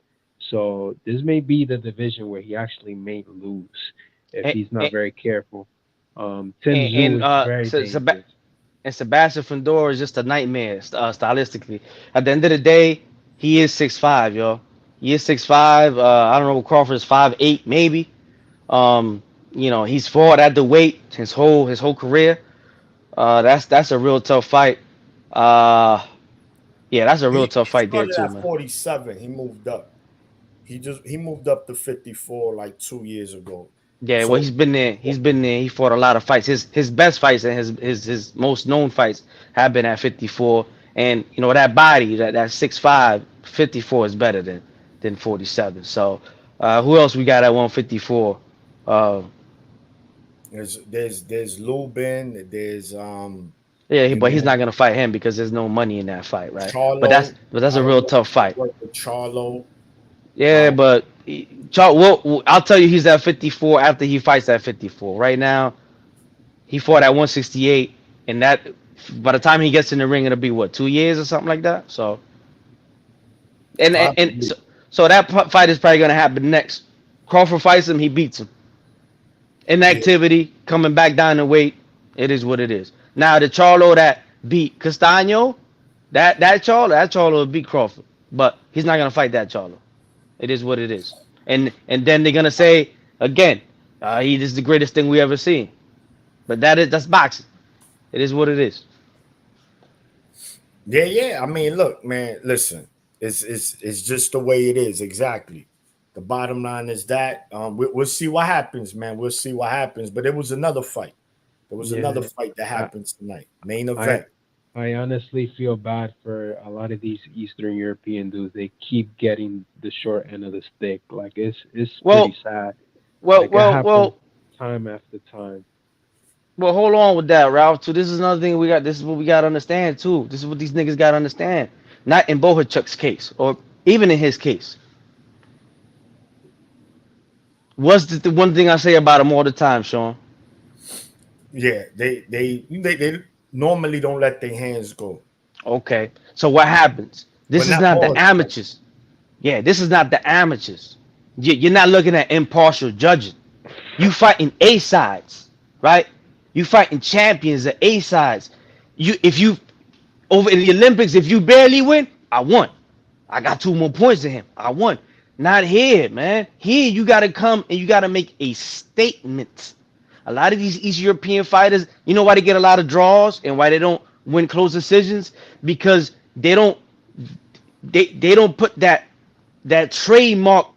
So this may be the division where he actually may lose if
And
he's not
and,
very careful. Tim Tszyu
and
is very dangerous.
Sebastian Findor is just a nightmare stylistically. At the end of the day, he is 6'5", yo. He is 6'5". I don't know. Crawford is 5'8", maybe. Um, he's fought at the weight his whole career. That's a real tough fight. Uh, yeah, that's a real tough
He
fight there
started
too,
at
man.
47. He moved up. He moved up to 54 like 2 years ago.
Yeah, well,
So
he's been there. He's been there. He fought a lot of fights. His best fights and his most known fights have been at 54. And that body, that 6'5", 54 is better than 47. So, who else we got at 154? Uh,
there's Lubin, there's
yeah,
you
but he's not
know
gonna fight him because there's no money in that fight, right? But that's
Charlo.
but that's
I
a
don't
real
know
tough
if
fight.
work with Charlo.
Yeah,
Um,
but well, I'll tell you, he's at 54 after he fights at 54. Right now, he fought at 168, and that by the time he gets in the ring, it'll be what, 2 years or something like that. So and
probably.
so that fight is probably gonna happen next. Crawford fights him, he beats him.
Yeah,
Inactivity, coming back down to weight. It is what it is. Now the Charlo that beat Castaño, that Charlo will beat Crawford, but he's not gonna fight that Charlo. It is what it is. And then they're gonna say again, he this is the greatest thing we ever seen. But that's boxing. It is what it is.
yeah, yeah. I mean, look, man, listen. It's just the way it is. Exactly. The bottom line is that we'll see what happens, man. We'll see what happens. But it was another fight. There was another
Yeah,
fight that
I
happens tonight. Main
I
event.
I honestly feel bad for a lot of these Eastern European dudes. They keep getting the short end of the stick. Like it's pretty
Well,
sad.
well,
Like it
well,
happens
well,
time after time.
well. Hold on with that, Ralph. Too. This is another thing we got. This is what we got to understand too. This is what these niggas got to understand. Not in Bohachuk's case, or even in his case. What's the one thing I say about him all the time, Sean?
Yeah, they normally don't let their hands go.
Okay. So what happens?
But
This is
not
not the
all.
amateurs. Yeah, this is not the amateurs. You're not looking at impartial judging. You fighting A sides, right? You fighting champions of A sides. If you over in the Olympics, if you barely win, I won. I got 2 more points than him. I won. Not here, man. Here you gotta come and you gotta make a statement. A lot of these East European fighters, you know why they get a lot of draws and why they don't win close decisions? Because they don't put that trademark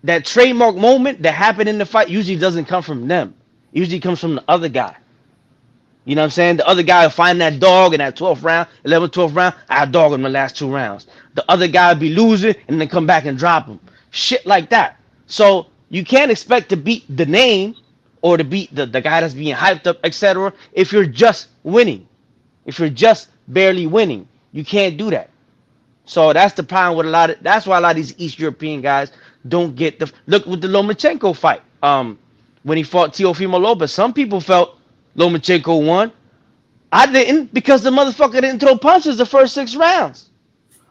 that trademark moment that happened in the fight usually doesn't come from them. It usually comes from the other guy. You know what I'm saying? The other guy will find that dog in that 12th round, 11th, 12th round. I dog him the last 2 rounds. The other guy will be losing and then come back and drop him. Shit like that. So you can't expect to beat the name or to beat the guy that's being hyped up, etc. if you're just winning. If you're just barely winning. You can't do that. So that's the problem with that's why a lot of these East European guys don't get the look with the Lomachenko fight. When he fought Teofimo Lopez, some people felt Lomachenko won. I didn't because the motherfucker didn't throw punches the first 6 rounds.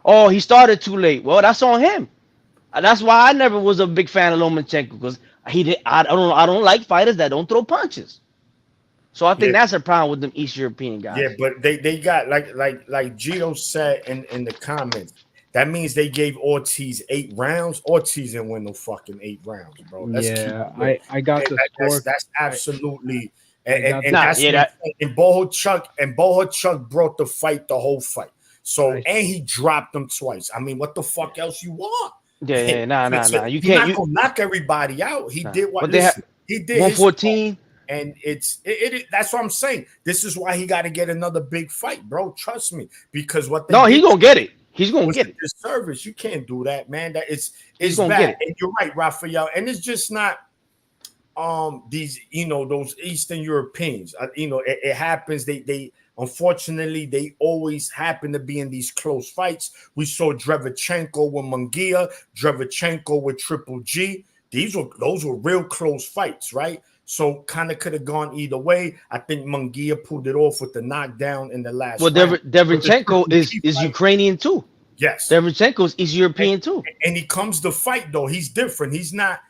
Oh, he started too late. Well, that's on him. That's why I never was a big fan of Lomachenko because he did. I don't like fighters that don't throw punches. So I think
Yeah,
that's a problem with them East European
yeah,
guys.
but they got like Gio said in the comments. That means they gave Ortiz 8 rounds. Ortiz didn't win no fucking 8 rounds, bro. Let's keep it
Yeah,
real.
I got the score.
That's
I
absolutely
I got
and
the
Nah,
that's
yeah,
my
that
point. And Bohachuk brought the fight, the whole fight. So
I
and he dropped him twice. I mean, what the fuck else you want?
yeah, nah. You
You're
can't
not
you
gonna knock everybody out. He
nah.
did what
But they have
listen, he did his part.
114.
And that's what I'm saying. This is why he got to get another big fight, bro. Trust me, because what they
No, he
did
gonna get it. He's gonna
was a
get it.
disservice. You can't do that, man. That
He's
it's
gonna get
bad.
it.
And you're right, Raphael. And it's just not these those Eastern Europeans. It happens. They unfortunately they always happen to be in these close fights. We saw Drevchenko with Munguia, Drevchenko with Triple G. Those were real close fights, right? So kind of could have gone either way. I think Munguia pulled it off with the knockdown in the
Well,
last round. But the
Devchenko
Triple G
is
fight,
Ukrainian too.
yes.
Devchenko is
And,
European too.
and he comes to fight though. He's different. He's not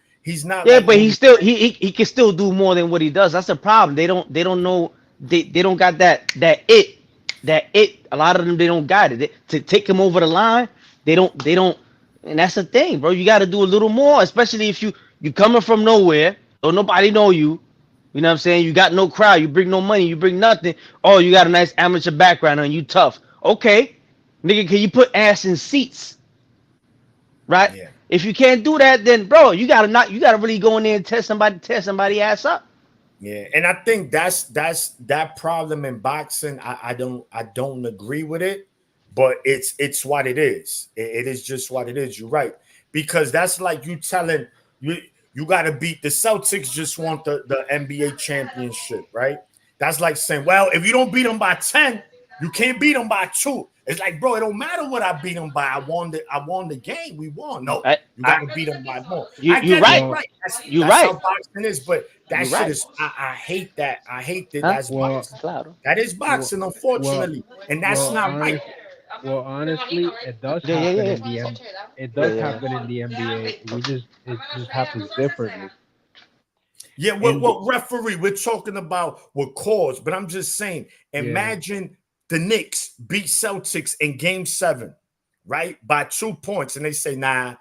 Yeah,
like
but
when
he
you
still he can still do more than what he does. That's the problem. They don't know they don't got that it. A lot of them they don't got it. To take him over the line, they don't, and that's the thing, bro. You got to do a little more, especially if you coming from nowhere, or nobody know you. You know what I'm saying? You got no crowd, you bring no money, you bring nothing. Oh, you got a nice amateur background and you tough. Okay, nigga, can you put ass in seats? Right?
yeah.
If you can't do that, then bro, you gotta really go in there and tear somebody ass up.
Yeah, and I think that's that problem in boxing. I don't agree with it, but it's what it is. It is just what it is. You're right, because that's like you telling you you got to beat the Celtics. Just want the NBA championship, right? That's like saying, well, if you don't beat them by 10, you can't beat them by 2. It's like, bro, it don't matter what I beat them by. I won the game. We won. No,
I,
you got
I
to beat them by more.
you
I
you
get it. You're
right.
well
right. That's
You
that's how
right.
boxing is. But that
You
shit
right.
is. I hate that. I hate that.
Huh?
That's
well
boxing.
It's louder.
That is
well
boxing,
well
unfortunately, and that's
well
not right.
honest well honestly, it does
Yeah, yeah,
happen
yeah.
in the it
Yeah,
does
yeah.
happen in the NBA. It just happens differently.
Yeah,
And
what referee? We're talking about what cause, but I'm just saying.
yeah,
Imagine the Knicks beat Celtics in Game 7, right, by 2 points, and they say, nah.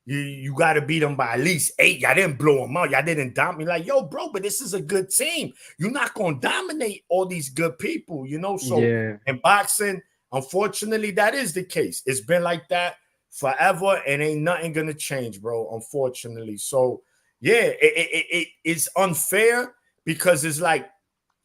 You got to beat them by at least 8. Y'all didn't blow them out. Y'all didn't dominate. Like, yo, bro, but this is a good team. You're not going to dominate all these good people. So
yeah,
in boxing, unfortunately, that is the case. It's been like that forever, and ain't nothing going to change, bro, unfortunately. So, yeah, it's unfair because it's like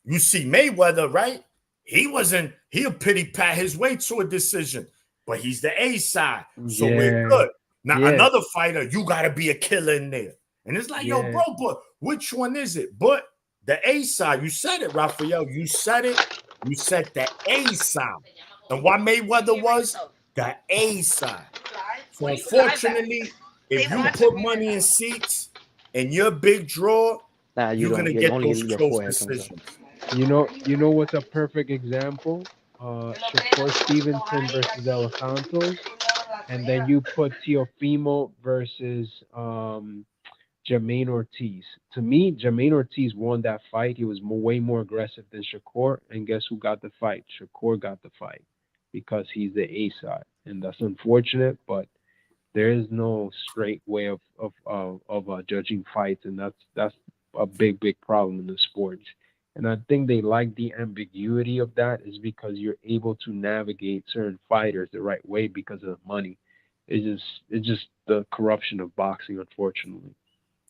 you see Mayweather, right? He'll pity pat his way to a decision, but he's the A side. So we're
yeah,
good. Now,
yeah,
another fighter, you got to be a killer in there. And it's like, yo,
yeah,
bro, but which one is it? But the A side, you said it, Raphael. You said it. You said the A side. And what Mayweather was? The A side. So, unfortunately, if you put money in seats and you're a big draw,
Nah, you
you're going
don't.
to
Yeah,
get
only
those
your
close
forehead comes up.
decisions.
you know what's a perfect example? Shakur Stevenson versus El Santos, and then you put Teofimo versus Jermaine Ortiz. To me, Jermaine Ortiz won that fight. He was way more aggressive than Shakur, and guess who got the fight? Shakur got the fight because he's the A side, and that's unfortunate. But there is no straight way of judging fights, and that's a big problem in the sports. And I think they like the ambiguity of that is because you're able to navigate certain fighters the right way because of the money. It's just the corruption of boxing, unfortunately.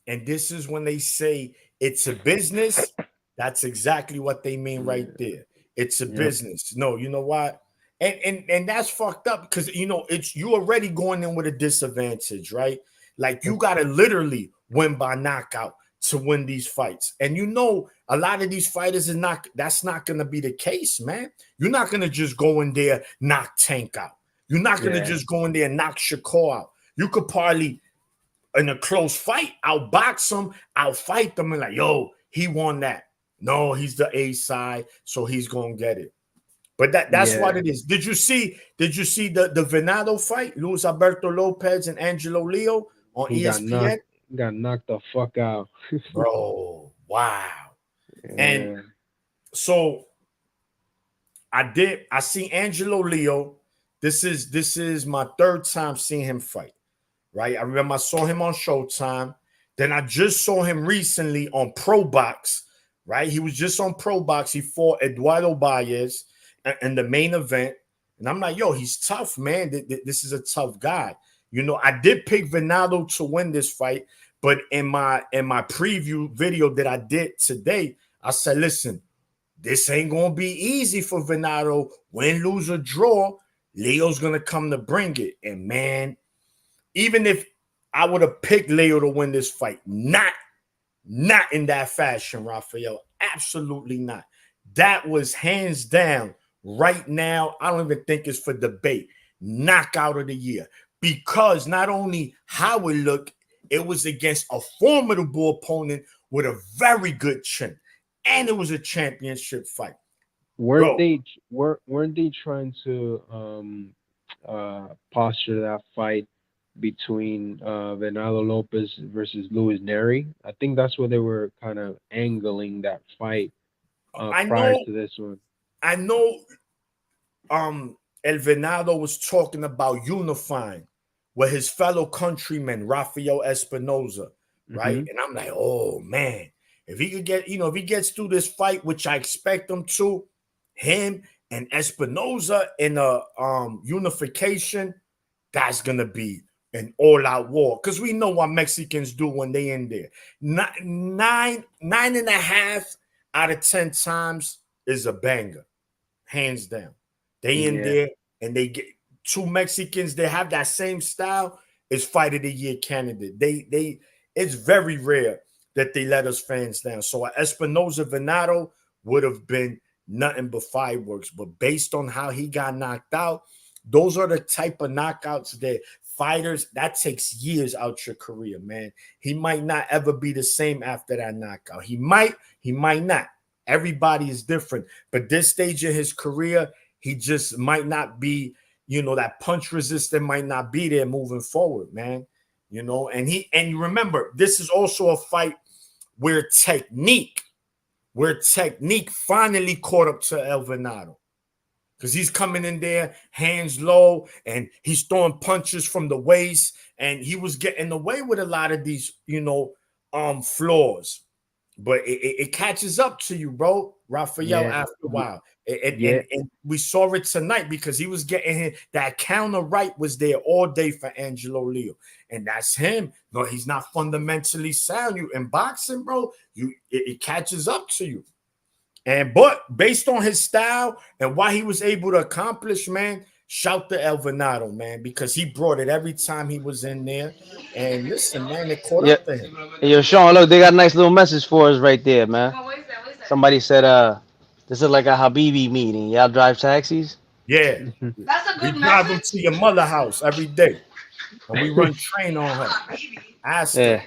And this is when they say it's a business. That's exactly what they mean right
Yeah.
there. It's a
Yep.
business. No, you know what? And that's fucked up because it's you already going in with a disadvantage, right? Like you
Yep.
gotta literally win by knockout to win these fights. And a lot of these fighters is not that's not gonna be the case, man. You're not gonna just go in there, knock Tank out. You're not gonna
Yeah.
just go in there and knock Shakur out. You could probably in a close fight, outbox them, outfight them, and like, yo, he won that. No, he's the A side, so he's gonna get it. But that's what
Yeah.
it is. Did you see the Venado fight? Luis Alberto Lopez and Angelo Leo on
He
ESPN?
got knocked the fuck out.
Bro, wow. And
Yeah.
so I see Angelo Leo. This is my third time seeing him fight. Right, I remember I saw him on Showtime. Then I just saw him recently on Pro Box. Right, he was just on Pro Box. He fought Eduardo Baez in the main event, and I'm like, yo, he's tough, man. This is a tough guy. You know, I did pick Venado to win this fight, but in my preview video that I did today, I said, listen, this ain't gonna be easy for Venado. Win, lose, or draw, Leo's gonna come to bring it. And man, even if I would have picked Leo to win this fight, not in that fashion, Rafael. Absolutely not. That was hands down right now. I don't even think it's for debate. Knockout of the year. Because not only how it looked, it was against a formidable opponent with a very good chin. And it was a championship fight.
Weren't
Bro,
they weren't they trying to posture that fight between Venalo Lopez versus Luis Neri? I think that's what they were kind of angling that fight
I
prior
know,
to this one.
I know El Venado was talking about unifying with his fellow countryman Rafael Espinoza, right?
Hmm.
And I'm like, oh man, if he could get, if he gets through this fight, which I expect him to, him and Espinoza in a unification, that's gonna be an all-out war. Because we know what Mexicans do when they in there. Nine and a half out of 10 times is a banger, hands down. They in
Yeah,
there and they get two Mexicans. They have that same style. Is fight of the year candidate. They it's very rare that they let us fans down. So Espinoza Venado would have been nothing but fireworks. But based on how he got knocked out, those are the type of knockouts that fighters that takes years out your career, man. He might not ever be the same after that knockout. He might not. Everybody is different, but this stage of his career, he just might not be, that punch resistant might not be there moving forward, man. And you remember, this is also a fight where technique finally caught up to El Venado. Because he's coming in there, hands low, and he's throwing punches from the waist, and he was getting away with a lot of these, flaws. But it catches up to you, bro, Rafael,
yeah,
after a while.
yeah,
And we saw it tonight because he was getting him. That counter right was there all day for Angelo Leo. And that's him. No, he's not fundamentally sound. You in boxing, bro, it catches up to you. But based on his style and what he was able to accomplish, man, shout to El Venado, man, because he brought it every time he was in there. And listen, man, it caught
Yeah.
up to him.
Hey, yo, Sean, look, they got a nice little message for us right there, man. Somebody said, this is like a Habibi meeting. Y'all drive taxis?
Yeah. We drive him to your mother house every day. And we run train on her. Ask her.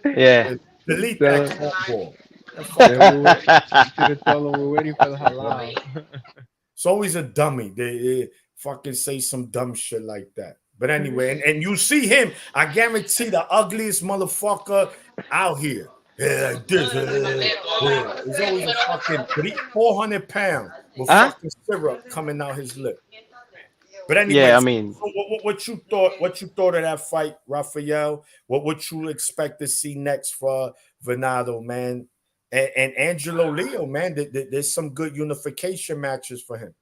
Yeah. Yeah.
Delete
tell
that
him,
cornball.
you should have told him we're waiting for the halal.
It's always a dummy. They fucking say some dumb shit like that. But anyway, and you see him, I guarantee the ugliest motherfucker out here. Yeah, like this. Yeah. It's always a fucking 400 pounds with
Huh?
fucking syrup coming out his lip. But anyway,
Yeah, I
so
mean,
what you thought? What you thought of that fight, Rafael? What you expect to see next for Venado, man, and Angelo Leo, man? There's some good unification matches for him.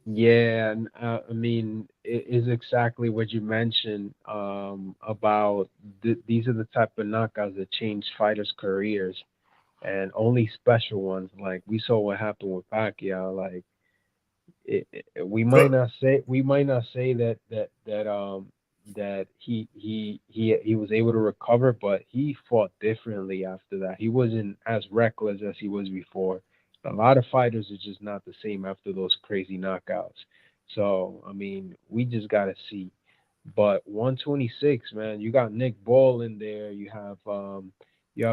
Yeah, and I mean, it is exactly what you mentioned about these are the type of knockouts that change fighters' careers, and only special ones. Like we saw what happened with Pacquiao. Like we might not say that he was able to recover, but he fought differently after that. He wasn't as reckless as he was before. A lot of fighters are just not the same after those crazy knockouts. So I mean, we just gotta see. But 126, man, you got Nick Ball in there.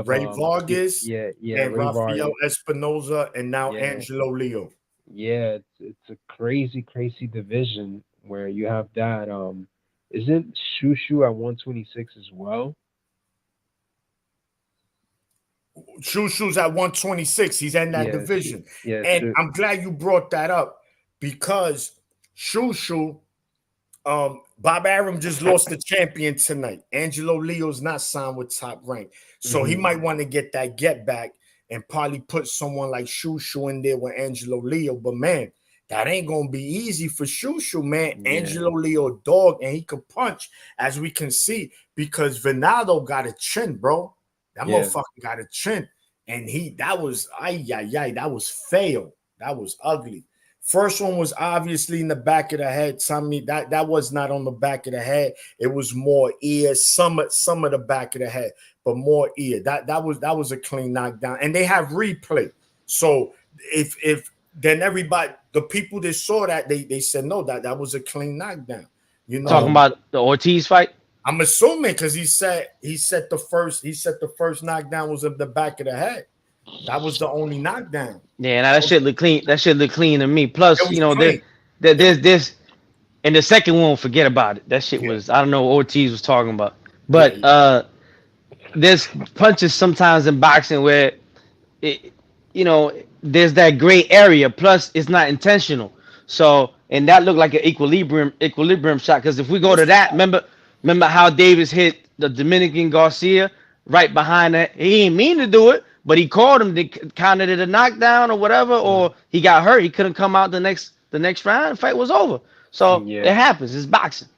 Ray Vargas
yeah,
and
Ray
Rafael
Vargas.
Espinoza, and now
Yeah,
Angelo Leo.
yeah, it's a crazy division where you have that. Isn't Shushu at 126 as well?
Shushu's at 126. He's in that
Yeah,
division.
yeah,
And I'm glad you brought that up because Shushu, Bob Arum just lost the champion tonight. Angelo Leo's not signed with Top Rank, so he might want to get that get back and probably put someone like Shushu in there with Angelo Leo. But man, that ain't gonna be easy for Shushu, man.
Yeah.
Angelo Leo dog, and he could punch, as we can see, because Venado got a chin, bro. That
Yeah.
motherfucker got a chin, and that was that was fail. That was ugly. First one was obviously in the back of the head. That was not on the back of the head. It was more ear, some of the back of the head, but more ear. That was a clean knockdown, and they have replay. So if then everybody, the people that saw that, they said no, that was a clean knockdown. You know,
Talking about the Ortiz fight.
I'm assuming because he said the first knockdown was of the back of the head. That was the only knockdown.
Yeah, now that shit look clean. That shit look clean to me. Plus,
It was
you know,
clean.
there's this, and the second one, forget about it. That shit was, I don't know what Ortiz was talking about. But there's punches sometimes in boxing where it, you know, there's that gray area. Plus, it's not intentional. So, and that looked like an equilibrium shot. Because if we go to that, remember how Davis hit the Dominican Garcia right behind that? He didn't mean to do it, but he called him, they counted it a knockdown or whatever, or he got hurt. He couldn't come out the next round. The fight was over. So
Yeah.
it happens. It's boxing.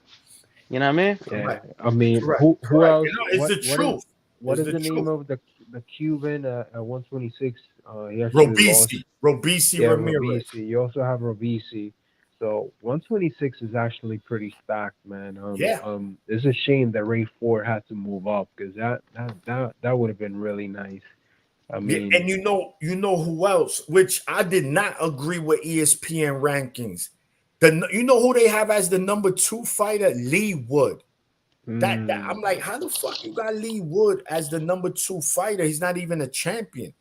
You know what I mean?
Yeah.
Correct.
I mean,
Correct.
who
Correct.
else?
You know, it's the truth.
What
It's
is
the
the name of the Cuban at 126? He actually lost.
Robisi
Yeah,
Ramirez.
Robisi. You also have Robisi. So 126 is actually pretty stacked, man. It's a shame that Ray Ford had to move up because that would have been really nice. I mean,
Yeah, and you know who else? Which I did not agree with ESPN rankings. You know who they have as the number 2 fighter? Lee Wood. That I'm like, how the fuck you got Lee Wood as the number 2 fighter? He's not even a champion.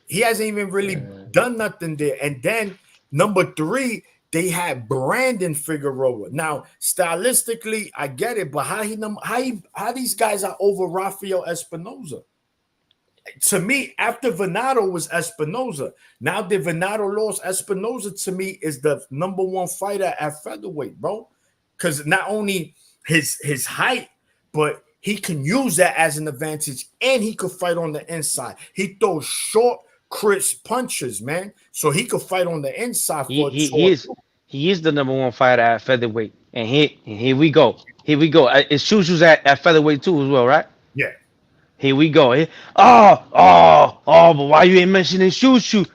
He hasn't even really done nothing there. And then number 3, they had Brandon Figueroa. Now, stylistically, I get it, but how these guys are over Rafael Espinoza? To me, after Venado was Espinoza. Now that Venado lost, Espinoza to me is the number 1 fighter at featherweight, bro. Because not only his height, but he can use that as an advantage, and he could fight on the inside. He throws short, crisp punches, man. So he could fight on the inside for
He is the number 1 fighter at featherweight. And here we go. It's Shushu's at featherweight too as well, right?
Yeah.
Here we go. But why you ain't mentioning Shushu?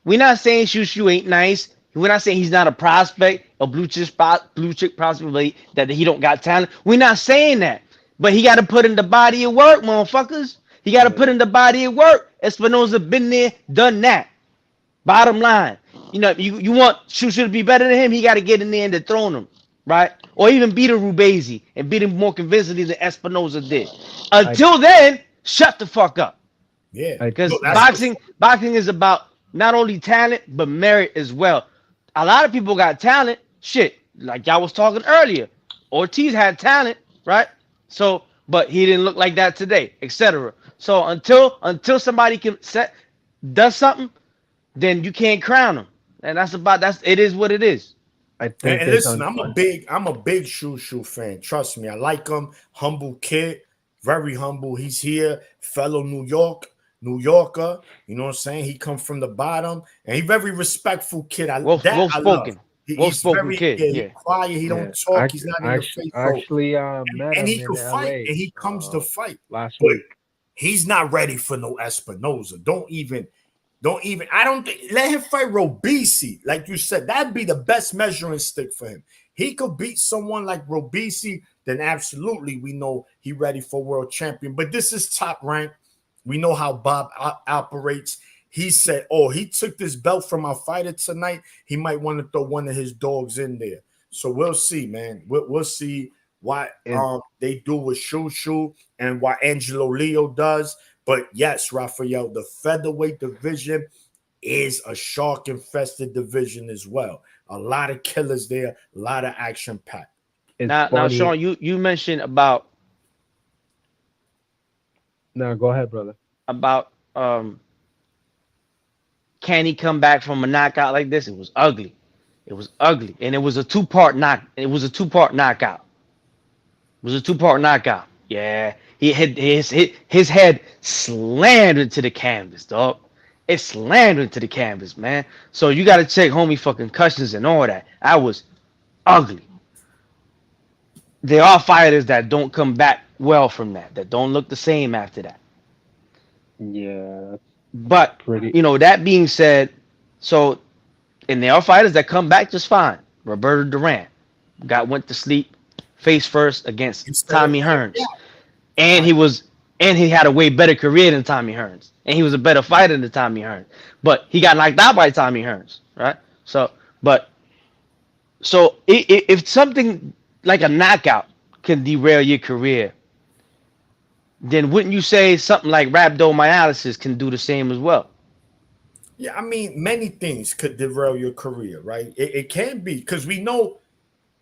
We're not saying Shushu ain't nice. We're not saying he's not a prospect, a blue chip prospect, that he don't got talent. We're not saying that. But he got to put in the body of work, motherfuckers. He got to put in the body of work. Espinoza been there, done that. Bottom line. You know, you want Shushu to be better than him, he got to get in there and dethrone him, right? Or even beat a Rubezi and beat him more convincingly than Espinoza did. Until then, shut the fuck up.
Yeah.
Because boxing is about not only talent, but merit as well. A lot of people got talent. Shit, like y'all was talking earlier. Ortiz had talent, right? So, but he didn't look like that today, etc. So until somebody does something, then you can't crown him. And it is what it is.
I think.
And listen, I'm a big Shushu fan. Trust me, I like him. Humble kid, very humble. He's here, fellow New Yorker. You know what I'm saying? He come from the bottom, and he's very respectful kid.
Well spoken. He's very kid.
Yeah. He's quiet. He don't talk. He's not in the face.
Actually,
and he can fight,
LA,
and he comes to fight.
Last
but
week.
He's not ready for no Espinoza. Don't even. I don't think. Let him fight Robisi, like you said. That'd be the best measuring stick for him. He could beat someone like Robisi, then absolutely we know he ready for world champion. But this is Top Rank. We know how Bob operates. He said, "Oh, he took this belt from our fighter tonight. He might want to throw one of his dogs in there." So we'll see, man. We'll see what they do with Shushu and what Angelo Leo does. But yes, Rafael, the featherweight division is a shark-infested division as well. A lot of killers there, a lot of action-packed.
Now, Sean, you mentioned about.
No, go ahead, brother.
About can he come back from a knockout like this? It was ugly. It was ugly, and it was a two-part knock. It was a two-part knockout. It was a two-part knockout. Yeah, he had his head slammed into the canvas, dog. It slammed into the canvas, man. So you got to check homie for concussions and all that. I was ugly. There are fighters that don't come back well from that. That don't look the same after that.
Yeah,
But
pretty.
that being said, so and there are fighters that come back just fine. Roberto Duran went to sleep face first against
Instead of
Tommy Hearns,
yeah,
and he had a way better career than Tommy Hearns, and he was a better fighter than Tommy Hearns. But he got knocked out by Tommy Hearns, right? So, but if something like a knockout can derail your career, then wouldn't you say something like rhabdomyolysis can do the same as well?
yeah. I mean, many things could derail your career, right? It can be because we know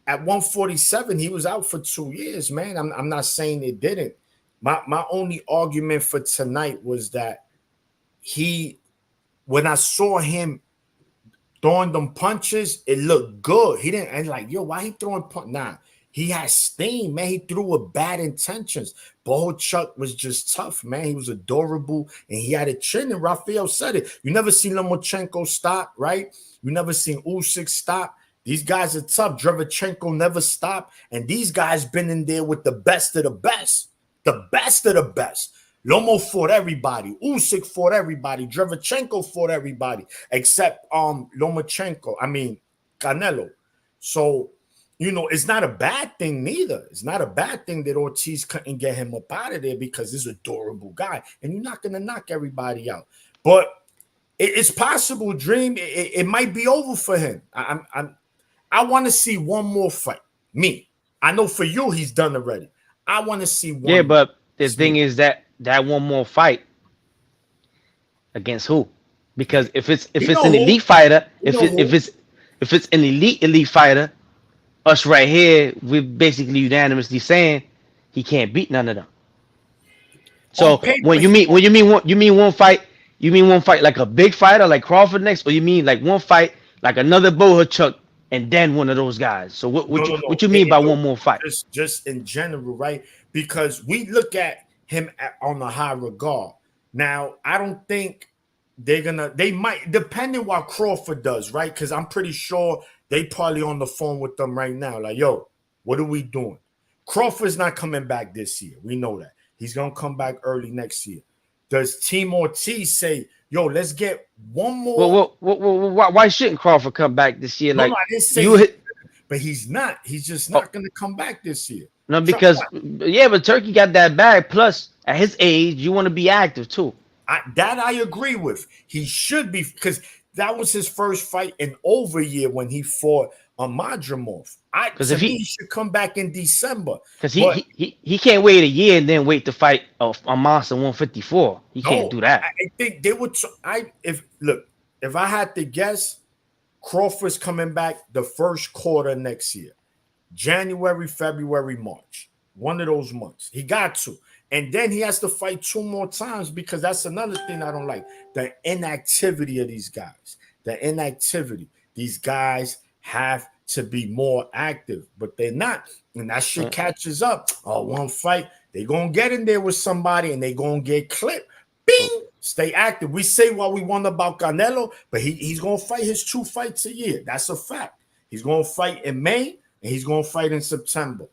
at 147 he was out for 2 years, man. I'm not saying it didn't. My only argument for tonight was that when I saw him throwing them punches, it looked good. He didn't, and like, yo, why he throwing punch? Nah, he had steam, man. He threw with bad intentions. Bohachuk was just tough, man. He was adorable, and he had a chin, and Rafael said it. You never seen Lomachenko stop, right? You never seen Usyk stop. These guys are tough. Drevchenko never stopped, and these guys been in there with the best of the best. The best of the best. Lomo fought everybody. Usyk fought everybody. Drevchenko fought everybody except Lomachenko. I mean Canelo. So it's not a bad thing neither. It's not a bad thing that Ortiz couldn't get him up out of there because he's an adorable guy, and you're not gonna knock everybody out. But it's possible, Dream. It might be over for him. I want to see one more fight. Me, I know for you, he's done already. I want to see one.
Yeah, but the thing is that one more fight against who? Because if it's an elite fighter, if it's an elite fighter, us right here, we're basically unanimously saying he can't beat none of them. So when you mean one fight, you mean one fight like a big fighter like Crawford next, or you mean like one fight like another Bohachuk and then one of those guys? So what you mean by one more fight?
Just in general, right? Because we look at him on a high regard. Now, I don't think they might, depending what Crawford does, right? Because I'm pretty sure they probably on the phone with them right now. Like, yo, what are we doing? Crawford's not coming back this year. We know that. He's going to come back early next year. Does Team Ortiz say, yo, let's get one more?
Well, why shouldn't Crawford come back this year?
No,
Like
I didn't say but he's not. He's just not going to come back this year.
No, because but Turkey got that bag. Plus, at his age, you want to be active too.
I agree with. He should be, because that was his first fight in over a year when he fought Madrimov. Because he should come back in December.
Because he can't wait a year and then wait to fight a monster 154. He can't do that.
I think they would. If I had to guess, Crawford's coming back the first quarter next year. January, February, March. One of those months. He got to. And then he has to fight 2 more times, because that's another thing I don't like. The inactivity of these guys. The inactivity. These guys have to be more active, but they're not. And that shit catches up. One fight, they're going to get in there with somebody and they're going to get clipped. Bing! Stay active. We say what we want about Canelo, but he's going to fight his 2 fights a year. That's a fact. He's going to fight in May and he's going to fight in September.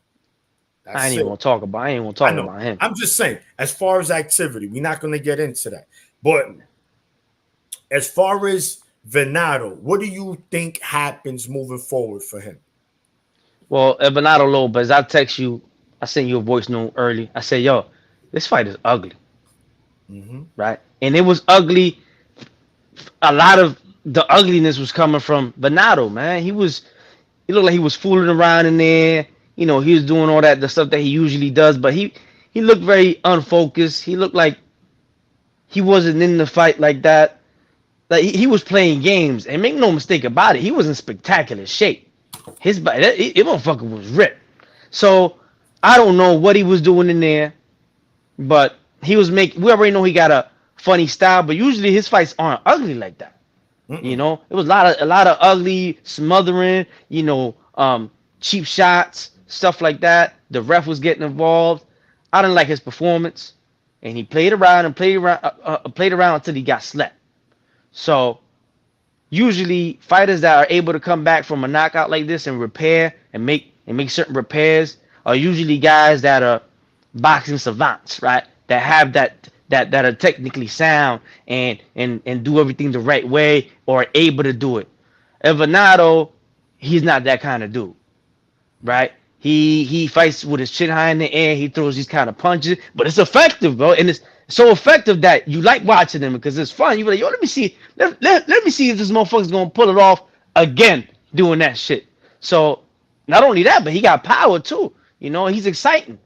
I ain't even going to talk about him.
I'm just saying, as far as activity, we're not going to get into that. But as far as Venado, what do you think happens moving forward for him?
Well, Venado Lopez, I text you. I sent you a voice note early. I said, yo, this fight is ugly.
Mm-hmm.
Right? And it was ugly. A lot of the ugliness was coming from Venado, man. He looked like he was fooling around in there. He was doing all the stuff that he usually does, but he looked very unfocused. He looked like he wasn't in the fight like that. Like he was playing games, and make no mistake about it, he was in spectacular shape. His body, it motherfucker was ripped. So I don't know what he was doing in there, but he was making. We already know he got a funny style, but usually his fights aren't ugly like that. You
Mm-mm.
know, it was a lot of ugly smothering. Cheap shots, stuff like that. The ref was getting involved. I didn't like his performance, and he played around and played around until he got slept. So usually fighters that are able to come back from a knockout like this and repair and make certain repairs are usually guys that are boxing savants, right? That have that are technically sound and do everything the right way or are able to do it. Evernado, he's not that kind of dude, right? He fights with his chin high in the air. He throws these kind of punches, but it's effective, bro. And it's so effective that you like watching him because it's fun. You be like, yo, let me see if this motherfucker's gonna pull it off again doing that shit. So not only that, but he got power too. He's exciting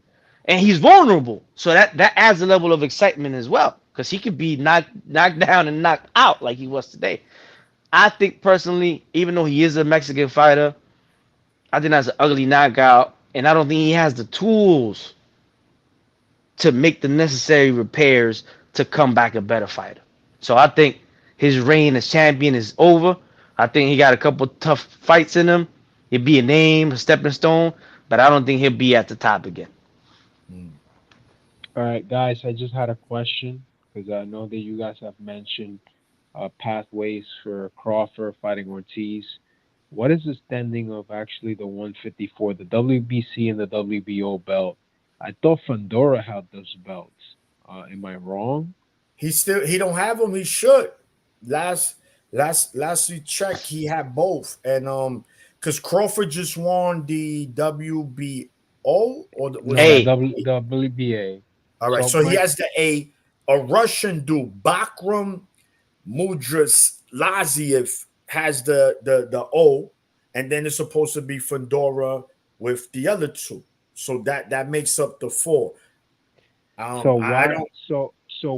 and he's vulnerable. So that adds a level of excitement as well because he could be knocked down and knocked out like he was today. I think personally, even though he is a Mexican fighter, I think that's an ugly knockout, and I don't think he has the tools to make the necessary repairs to come back a better fighter. So I think his reign as champion is over. I think he got a couple tough fights in him. He'll be a name, a stepping stone, but I don't think he'll be at the top again.
Mm.
All right, guys, I just had a question because I know that you guys have mentioned pathways for Crawford fighting Ortiz. What is the standing of actually the 154, the WBC and the WBO belt? I thought Fandora held those belts. Am I wrong?
He don't have them. He should. Last last we checked, he had both, and because Crawford just won the WBO was
No, the
it?
Hey,
WBA.
All right,
So
so he
my
has the a Russian dude, Bakram Laziev has the O, and then it's supposed to be Fedora with the other two. So that makes up the four.
so
I
why
don't.
so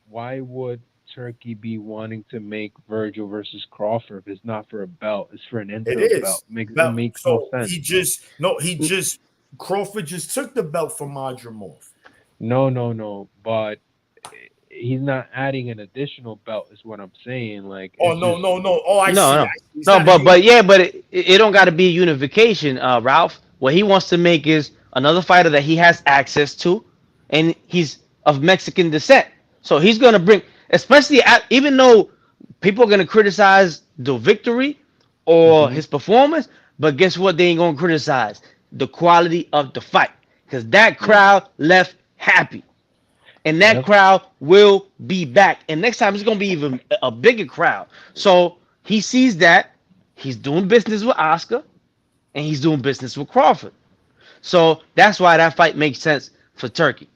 why would Turkey be wanting to make Virgil versus Crawford if it's not for a belt? It's for an
It
interim belt.
is
It
belt.
makes no
So
sense.
he just no. He just Crawford just took the belt from Madrimov.
No, no, no. But he's not adding an additional belt. Is what I'm saying. Like
Oh
it's
no
just
no no. Oh, I
no,
see.
no,
I see. It's
no,
not a
but yeah, but it don't got to be unification, Ralph. What he wants to make is another fighter that he has access to, and he's of Mexican descent. So he's gonna bring, especially even though people are gonna criticize the victory or
hmm
his performance, but guess what? They ain't gonna criticize the quality of the fight because that
yeah,
crowd left happy and that
yep.
crowd will be back. And next time it's gonna be even a bigger crowd. So he sees that he's doing business with Oscar and he's doing business with Crawford. So that's why that fight makes sense for Turkey.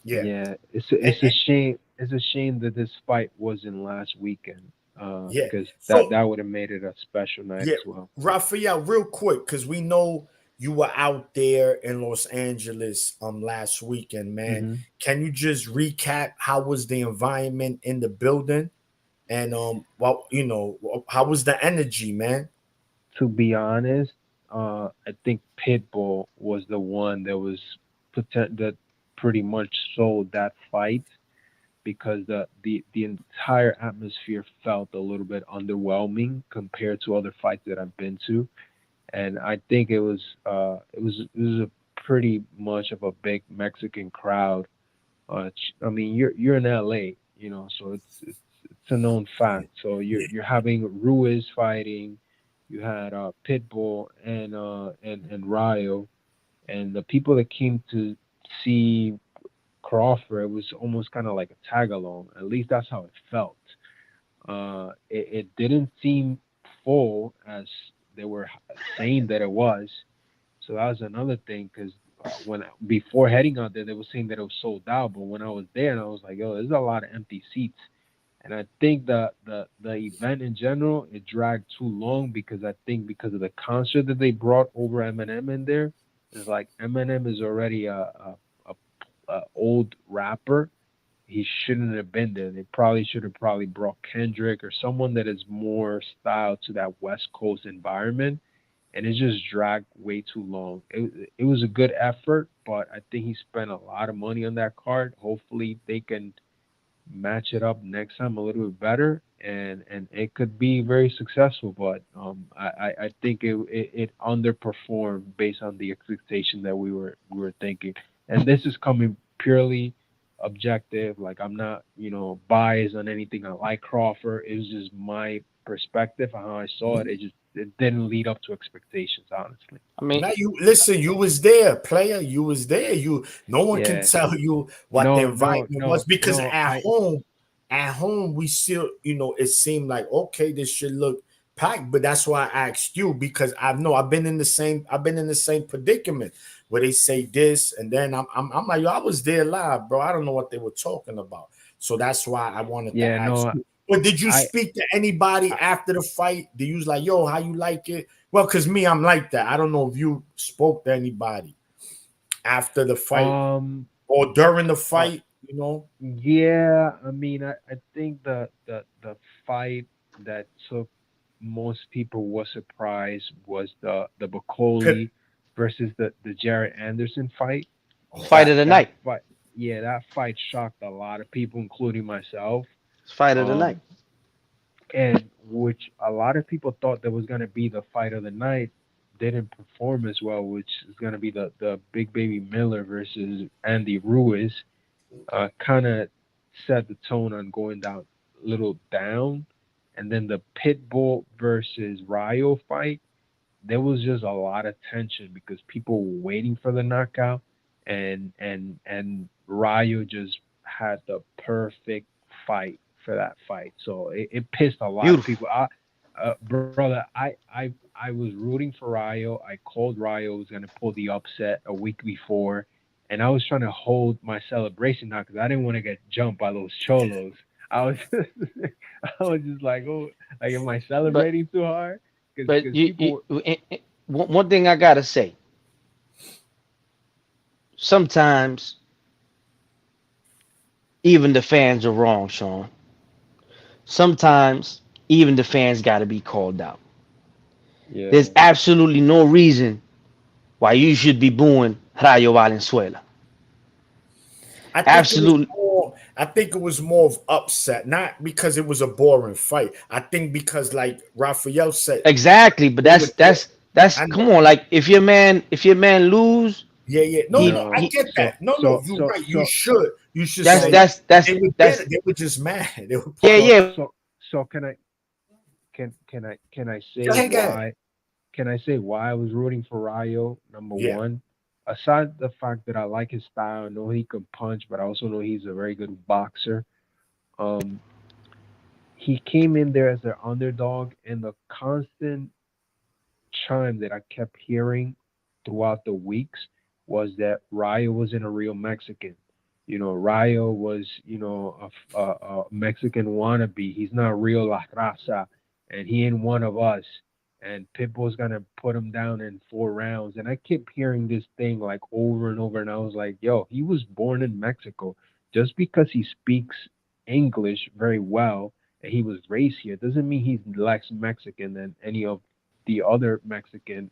yeah.
Yeah,
And,
it's a shame. It's a shame that this fight wasn't last weekend.
yeah.
Because
So
that would have made it a special night
yeah,
as well.
Raphael, real quick, because we know you were out there in Los Angeles last weekend, man.
hmm
Can you just recap how was the environment in the building and well, how was the energy, man?
To be honest, I think Pitbull was the one that was that pretty much sold that fight because the entire atmosphere felt a little bit underwhelming compared to other fights that I've been to, and I think it was a pretty much of a big Mexican crowd. I mean, you're in LA, so it's a known fact. So you're having Ruiz fighting, you had Pitbull and Rayo, and the people that came to see Crawford, it was almost kind of like a tag along. At least that's how it felt. It didn't seem full as they were saying that it was. So that was another thing because when before heading out there, they were saying that it was sold out. But when I was there, and I was like, "Yo, there's a lot of empty seats." And I think the event in general it dragged too long because I think because of the concert that they brought over Eminem in there, it's like Eminem is already a old rapper. He shouldn't have been there. They probably should have probably brought Kendrick or someone that is more styled to that West Coast environment, and it just dragged way too long. It was a good effort, but I think he spent a lot of money on that card. Hopefully, match it up next time a little bit better, and it could be very successful. But I think it underperformed based on the expectation that we were thinking. And this is coming purely objective. Like, I'm not, biased on anything. I like Crawford. It was just my perspective on how I saw it. It didn't lead up to expectations, honestly.
I mean,
Now you listen, you was there, player. You was there. No one can
Yeah.
tell you what the
No, no,
environment was
no,
because
no.
at home, we still, it seemed like okay, this should look packed. But that's why I asked you because I know I've been in the same predicament where they say this, and then I'm like, yo, I was there live, bro. I don't know what they were talking about. So that's why I wanted to
Yeah,
ask
no.
you. But did you
I,
speak to anybody
I
after the fight? Did you was like, yo, how you like it? Well, because me, I'm like that. I don't know if you spoke to anybody after the fight
um.
or during the
Uh,
fight.
Yeah, I mean, I think the fight that took most people was surprised was the
Pip.
Bacoli versus the Jared Anderson fight.
Oh,
fight of the
That
night.
fight, yeah, that fight shocked a lot of people, including myself.
Fight of the night.
Um, and which a lot of people thought that was gonna be the fight of the night didn't perform as well, which is gonna be the Big Baby Miller versus Andy Ruiz. Kind of set the tone on going down a little down. And then the Pitbull versus Ryo fight, there was just a lot of tension because people were waiting for the knockout, and Ryo just had the perfect fight for that fight. So it pissed a lot of
Beautiful.
people. Brother, I was rooting for Ryo. I called Ryo was gonna pull the upset a week before, and I was trying to hold my celebration now because I didn't want to get jumped by those cholos. I was I was just like, oh, like, am I
But
celebrating too hard?
but
Because people
one thing I gotta say, sometimes even the fans are wrong, Sean. Sometimes even the fans gotta be called out.
yeah.
There's absolutely no reason why you should be booing Rayo Valenzuela.
I think it was
Absolutely.
more. I think it was more of upset, not because it was a boring fight. I think because, like Raphael said,
Exactly, but
they were there.
that's
I know.
come on. Like if your man lose,
Yeah, yeah. No,
he
no, I
No.
he
get
So
that. No, no,
so
you're
so
right. You
so
should. You should
that's
so
say
that's that's
they were there.
that's
They were just mad. They were
yeah,
probably.
so
yeah.
so so can I
Go
say
ahead, go ahead.
why? Can I say why I was rooting for Ryo? Number
Yeah.
one, aside the fact that I like his style, I know he can punch, but I also know he's a very good boxer. Um, he came in there as an underdog, and the constant chime that I kept hearing throughout the weeks was that Ryo wasn't a real Mexican. Ryo was, a Mexican wannabe. He's not real La Raza, and he ain't one of us. And Pitbull's gonna put him down in 4 rounds. And I kept hearing this thing like over and over, and I was like, yo, he was born in Mexico. Just because he speaks English very well and he was raised here doesn't mean he's less Mexican than any of the other Mexican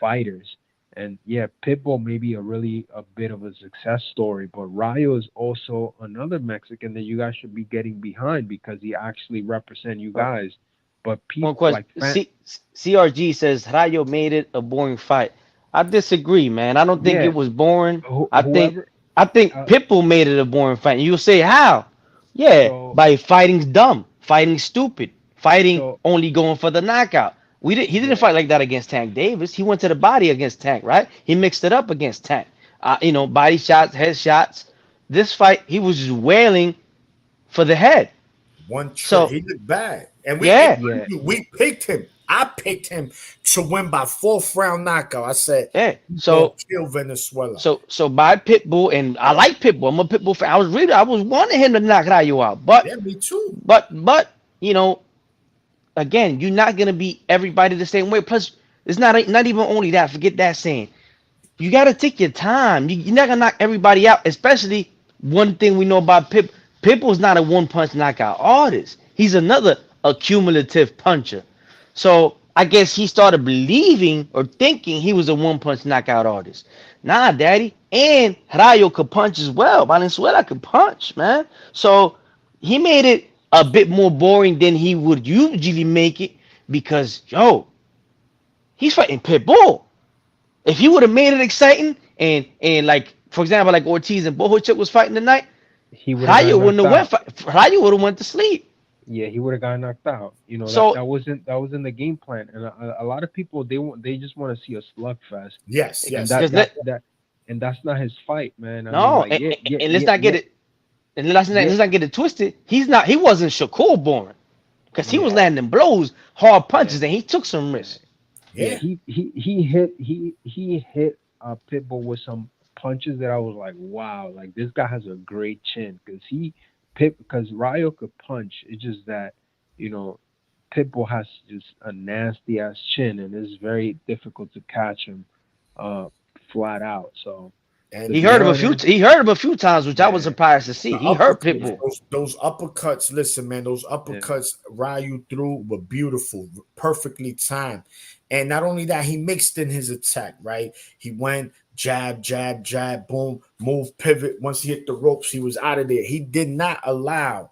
fighters. And yeah, Pitbull may be a bit of a success story, but Ryo is also another Mexican that you guys should be getting behind because he actually represent you
Uh,
guys. But
One
people
question.
like fan,
CRG says Rayo made it a boring fight. I disagree, man. I don't think
yeah,
it was boring. I think
whoever.
I think
Uh,
Pitbull made it a boring fight. And you'll say how? Yeah,
so
by fighting dumb, fighting stupid, fighting
so
only going for the knockout. He didn't
yeah,
fight like that against Tank Davis. He went to the body against Tank, right? He mixed it up against Tank. Body shots, head shots. This fight, he was just wailing for the head.
One trick.
So
He looked bad. And
yeah,
yeah,
we picked him. I picked him to win by fourth round knockout. I said
yeah.
he's gonna
So
kill Venezuela.
So by Pitbull, and I like Pitbull. I'm a Pitbull fan. I was wanting him to knock Rayo out,
Yeah, me too.
but you know, again, you're not gonna beat everybody the same way. Plus, it's not even only that. Forget that saying. You gotta take your time. You're not gonna knock everybody out. Especially one thing we know about Pip. Pitbull's not a one punch knockout artist. He's another accumulative puncher. So I guess he started believing or thinking he was a one punch knockout artist. Nah, daddy. And Rayo could punch as well. Valenzuela could punch, man. So he made it a bit more boring than he would usually make it because he's fighting Pitbull. If he would have made it exciting and like for example like Ortiz and Bohachuk was fighting tonight,
He would have gotten
Ryu wouldn't
knocked
have went.
out.
Ryu would have went to sleep.
Yeah, he would have gotten knocked out. You know that
So
that was in the game plan, and a lot of people they just want to see a slugfest,
Yes,
and
yes.
that
because
that that and that's not his fight, man. I mean,
no,
like yeah, yeah,
and let's
yeah,
not get
yeah,
it. And
yeah,
let's not get it twisted. He wasn't Shakur born because he was
yeah,
landing blows, hard
yeah,
punches, and he took some
yeah.
risks.
Yeah,
Yeah.
he hit Pitbull with some punches that I was like, wow, like this guy has a great chin because Ryo could punch. It's just that you know Pitbull has just a nasty ass chin, and it's very difficult to catch him uh flat out. So
And
to be honest,
He hurt him a few times, which I was
yeah,
surprised to see.
the
He hurt
uppercuts,
Pitbull.
those uppercuts. Listen, man, those
yeah,
uppercuts Ryu threw were beautiful, perfectly timed. And not only that, he mixed in his attack. Right, he went jab, jab, jab, boom, move, pivot. Once he hit the ropes, he was out of there. He did not allow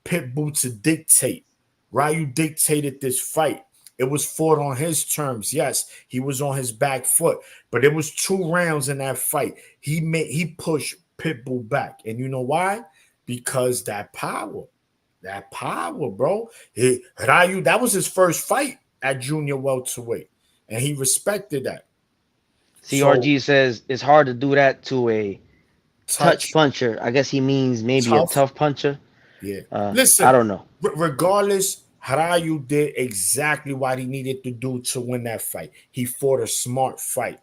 Pitbull to dictate. Ryu dictated this fight. It was fought on his terms. Yes, he was on his back foot, but it was 2 rounds in that fight. He pushed Pitbull back, and you know why? Because that power, bro. Ryu, that was his first fight at junior welterweight, and he respected that. So
CRG says it's hard to do that to a touch
touch,
puncher. I guess he means maybe a
tough.
tough puncher.
Yeah.
I
Listen,
don't know.
regardless, Harayu did exactly what he needed to do to win that fight. He fought a smart fight.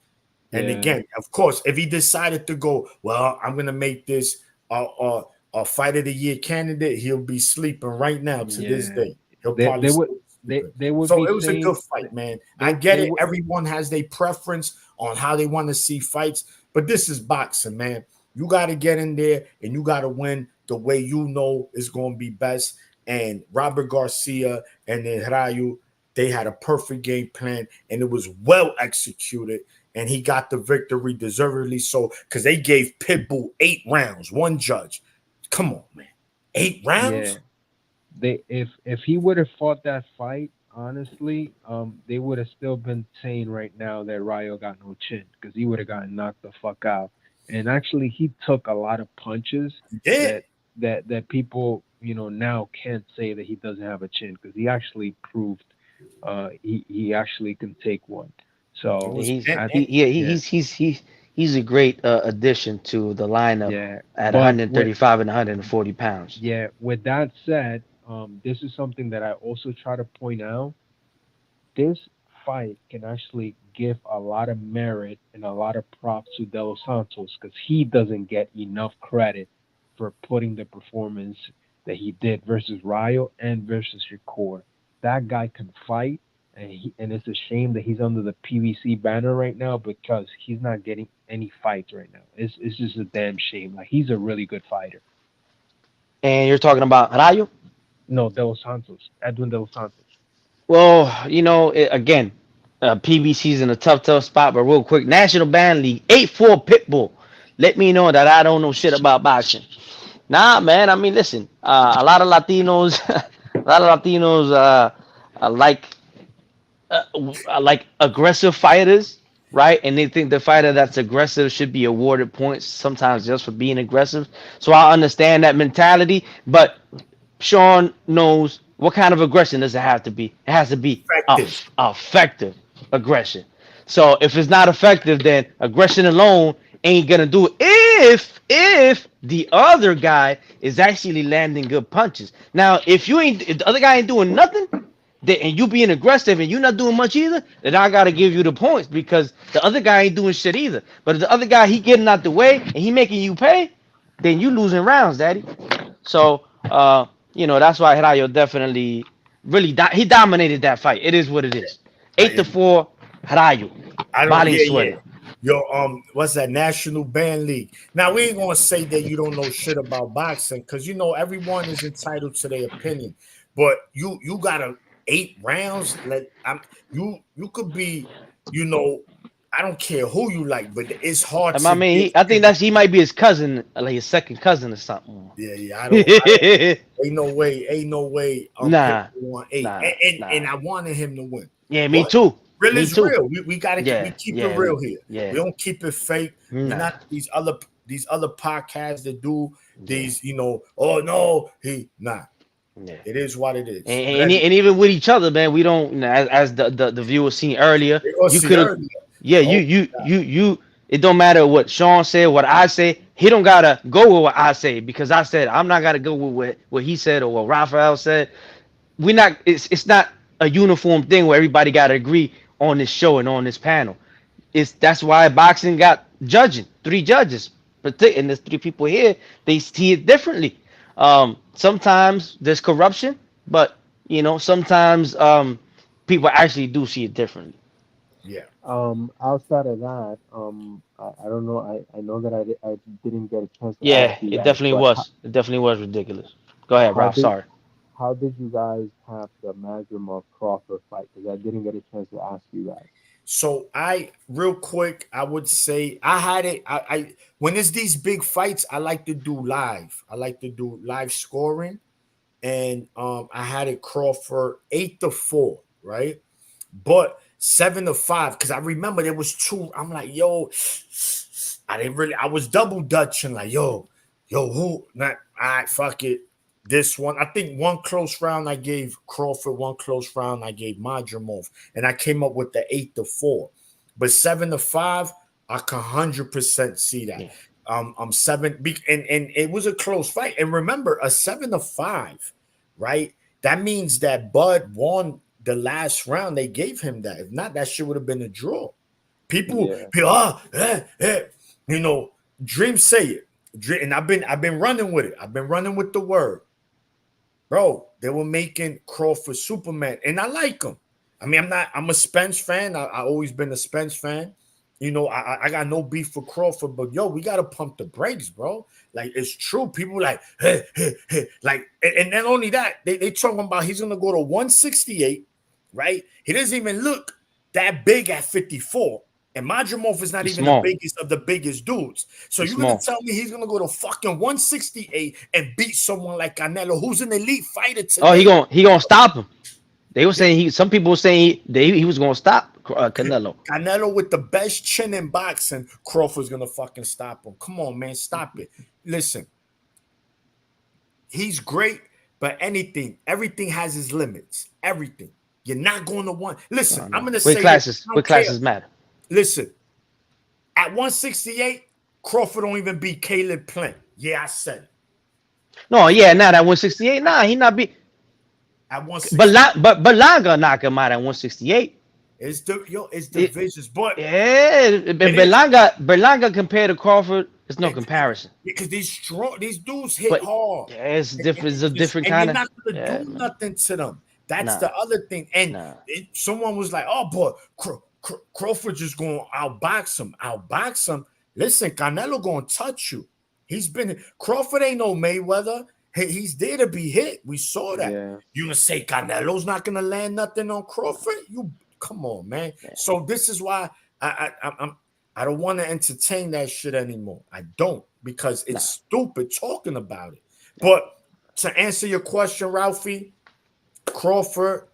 And
yeah,
again, of course, if he decided to go, well, I'm going to make this a fight of the year candidate, he'll be sleeping right now to this
yeah.
day. He'll
They
probably
they would
still be
they
sleeping.
they would
So
be
it was a good
saying
fight, man. I get
they
it.
would
Everyone has their preference on how they want to see fights, but this is boxing, man. You got to get in there and you got to win the way you know is going to be best. And Robert Garcia and then Rayu, they had a perfect game plan and it was well executed. And he got the victory deservedly so because they gave Pitbull 8 rounds. One judge. Come on, man. 8 rounds?
yeah. They if he would have fought that fight, honestly, they would have still been saying right now that Ryo got no chin because he would have gotten knocked the fuck out. And actually, he took a lot of punches
Yeah.
that that people now can't say that he doesn't have a chin because he actually proved he actually can take one.
It
So
was
He's
and,
I
he, yeah
yeah,
he's a great addition to the lineup
yeah.
at
But with
135 and 140 pounds.
yeah, with that said, this is something that I also try to point out. This fight can actually give a lot of merit and a lot of props to De Los Santos because he doesn't get enough credit for putting the performance that he did versus Ryo and versus Shakur. That guy can fight, and it's a shame that he's under the PVC banner right now because he's not getting any fights right now. It's just a damn shame. Like he's a really good fighter.
And you're talking about Rayo?
No, De Los Santos, Edwin De Los Santos.
Well, again, PBC's in a tough spot. But real quick, National Band League 8-4 Pitbull. Let me know that I don't know shit about boxing. Nah, man. I mean, listen. A lot of Latinos, like like aggressive fighters, right? And they think the fighter that's aggressive should be awarded points sometimes just for being aggressive. So I understand that mentality, but Sean knows what kind of aggression does it have to be. It has to be
effective.
effective aggression. So if it's not effective, then aggression alone ain't gonna do it. If the other guy is actually landing good punches. Now, if the other guy ain't doing nothing, and you being aggressive and you not doing much either, then I gotta give you the points because the other guy ain't doing shit either. But if the other guy he getting out the way and he making you pay, then you losing rounds, daddy. So that's why Hirayo definitely he dominated that fight. It is what it is. 8-4 Hirayo.
I don't. Yeah, yeah.
Valenzuela.
Yo, what's that? National Band League. Now we ain't gonna say that you don't know shit about boxing because everyone is entitled to their opinion. But you got 8 rounds. Like you could be, you know, I don't care who you like, but it's hard
I
to
mean,
give
I think
people.
that's he might be his cousin, like his second cousin or something.
Yeah, yeah. I don't. Ain't no way. Pitbull
Nah,
won 8,
nah,
and
nah.
I wanted him to win.
Yeah, me
But
too.
real
Me
is
too.
real. We gotta we
Yeah,
keep it
yeah,
real here.
yeah.
We don't keep it fake. We're
Nah,
not these other podcasts that do
yeah,
these. Oh no, nah.
yeah.
It is what it is.
And,
But
and, and even with each other, man, we don't. As the viewer seen earlier,
they go
you
see
could have.
earlier.
Yeah,
Oh,
you. It don't matter what Sean said, what I say. He don't gotta go with what I say because I said I'm not gotta go with what he said or what Raphael said. We not. It's not a uniform thing where everybody gotta agree on this show and on this panel. That's why boxing got judging, 3 judges, and there's 3 people here. They see it differently. Sometimes there's corruption, but sometimes people actually do see it differently.
yeah.
Outside of that, I don't know. I know that I didn't get a chance to ask
Yeah,
you
it
guys,
definitely
but
was. It definitely was ridiculous. Go ahead,
how
Ralph.
did
Sorry.
how did you guys have the Magdalene Crawford fight? Because I didn't get a chance to ask you guys.
So real quick, I would say I had it. I when it's these big fights, I like to do live. I like to do live scoring, and I had it Crawford 8-4, right? But 7-5 because I remember there was 2. I'm like, yo, I didn't really. I was double dutching like, yo, who? Not all right, fuck it. This one, I think one close round I gave Crawford, one close round I gave Madrimov, and I came up with the 8-4. But 7-5, I can 100% see that.
Yeah.
I'm 7, and it was a close fight. And remember, a 7-5, right? That means that Bud won the last round. They gave him that. If not, that shit would have been a draw. People,
Yeah,
you know, dreams say it. And I've been running with it. I've been running with the word. Bro, they were making Crawford Superman, and I like him. I mean, I'm a Spence fan. I always been a Spence fan. I got no beef for Crawford, but yo, we gotta pump the brakes, bro. Like, it's true. People like, hey. Like, and not only that, they talking about he's gonna go to 168, right? He doesn't even look that big at 54. And Madrimov is not
He's
even the
small.
biggest of the biggest dudes. So
He's
you're gonna
small.
tell me he's gonna go to fucking 168 and beat someone like Canelo, who's an elite fighter
Oh, he
today?
gonna he gonna stop him. They were saying Some people were saying he was gonna stop Canelo.
Canelo with the best chin in boxing, Crawford's gonna fucking stop him. Come on, man, stop it. Listen, he's great, but everything has its limits. Everything. You're not going to one. Listen,
Oh,
I'm
no.
gonna
Weight
say this.
classes.
I
Weight
don't care.
classes matter.
Listen, at 168, Crawford don't even beat Caleb Plant. Yeah, I said it.
No, yeah, not at 168. Nah, he not be.
At 160,
But Berlanga knock him out at 168.
it's
It,
divisions, but
yeah,
it is
Berlanga compared to Crawford, it's no comparison.
because these dudes hit
But
hard.
yeah, it's different. It's a
Just,
different
and you're
kind of.
not gonna
Yeah,
do
man.
nothing to them. That's
Nah,
the other thing. And
nah.
someone was like, "Oh, boy, Crawford just going to outbox him. Outbox him." Listen, Canelo going to touch you. Crawford ain't no Mayweather. He's there to be hit. We saw that.
yeah.
You gonna say Canelo's not gonna land nothing on Crawford? You come on, man. So this is why I don't want to entertain that shit anymore. I don't, because it's stupid talking about it. But to answer your question, Ralphie, Crawford,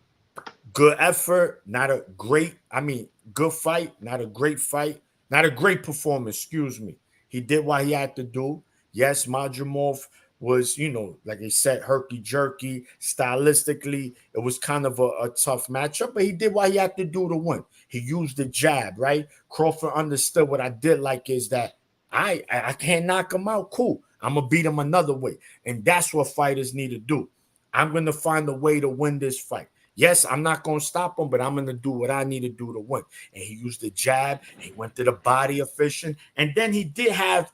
good effort, not a great. I mean, good fight, not a great fight, not a great performance. Excuse me. He did what he had to do. Yes, Madrimov was, like I said, herky jerky. Stylistically, it was kind of a tough matchup, but he did what he had to do to win. He used the jab, right? Crawford understood. What I did like is that I can't knock him out. Cool. I'm gonna beat him another way, and that's what fighters need to do. I'm gonna find a way to win this fight. Yes, I'm not going to stop him, but I'm going to do what I need to do to win. And he used the jab. He went to the body efficient. And then he did have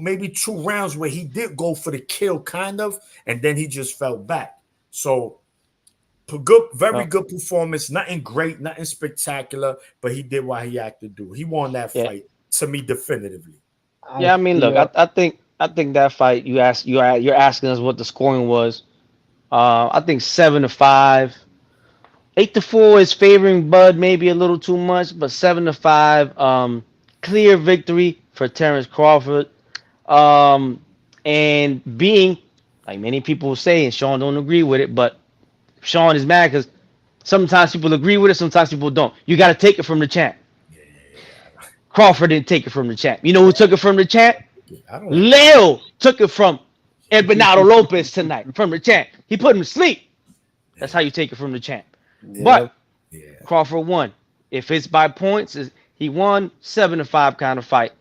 maybe two rounds where he did go for the kill, kind of. And then he just fell back. So very good performance. Nothing great, nothing spectacular, but he did what he had to do. He won that
Yeah,
fight to me definitively.
I
yeah. I mean, look,
feel
I think that fight you're asking us what the scoring was. I think 7-5. 8-4 is favoring Bud maybe a little too much, but 7-5, clear victory for Terrence Crawford. Um, and being like many people say, and Sean don't agree with it, but Sean is mad because sometimes people agree with it, sometimes people don't. You got to take it from the champ.
Yeah,
Crawford didn't take it from the champ. You know who took it from the champ?
I don't like.
Leo took it from Bernardo Lopez tonight from the champ. He put him to sleep. That's how you take it from the champ. But
Yep.
Yeah,
Crawford won. If it's by points, he won 7-5 kind of fight.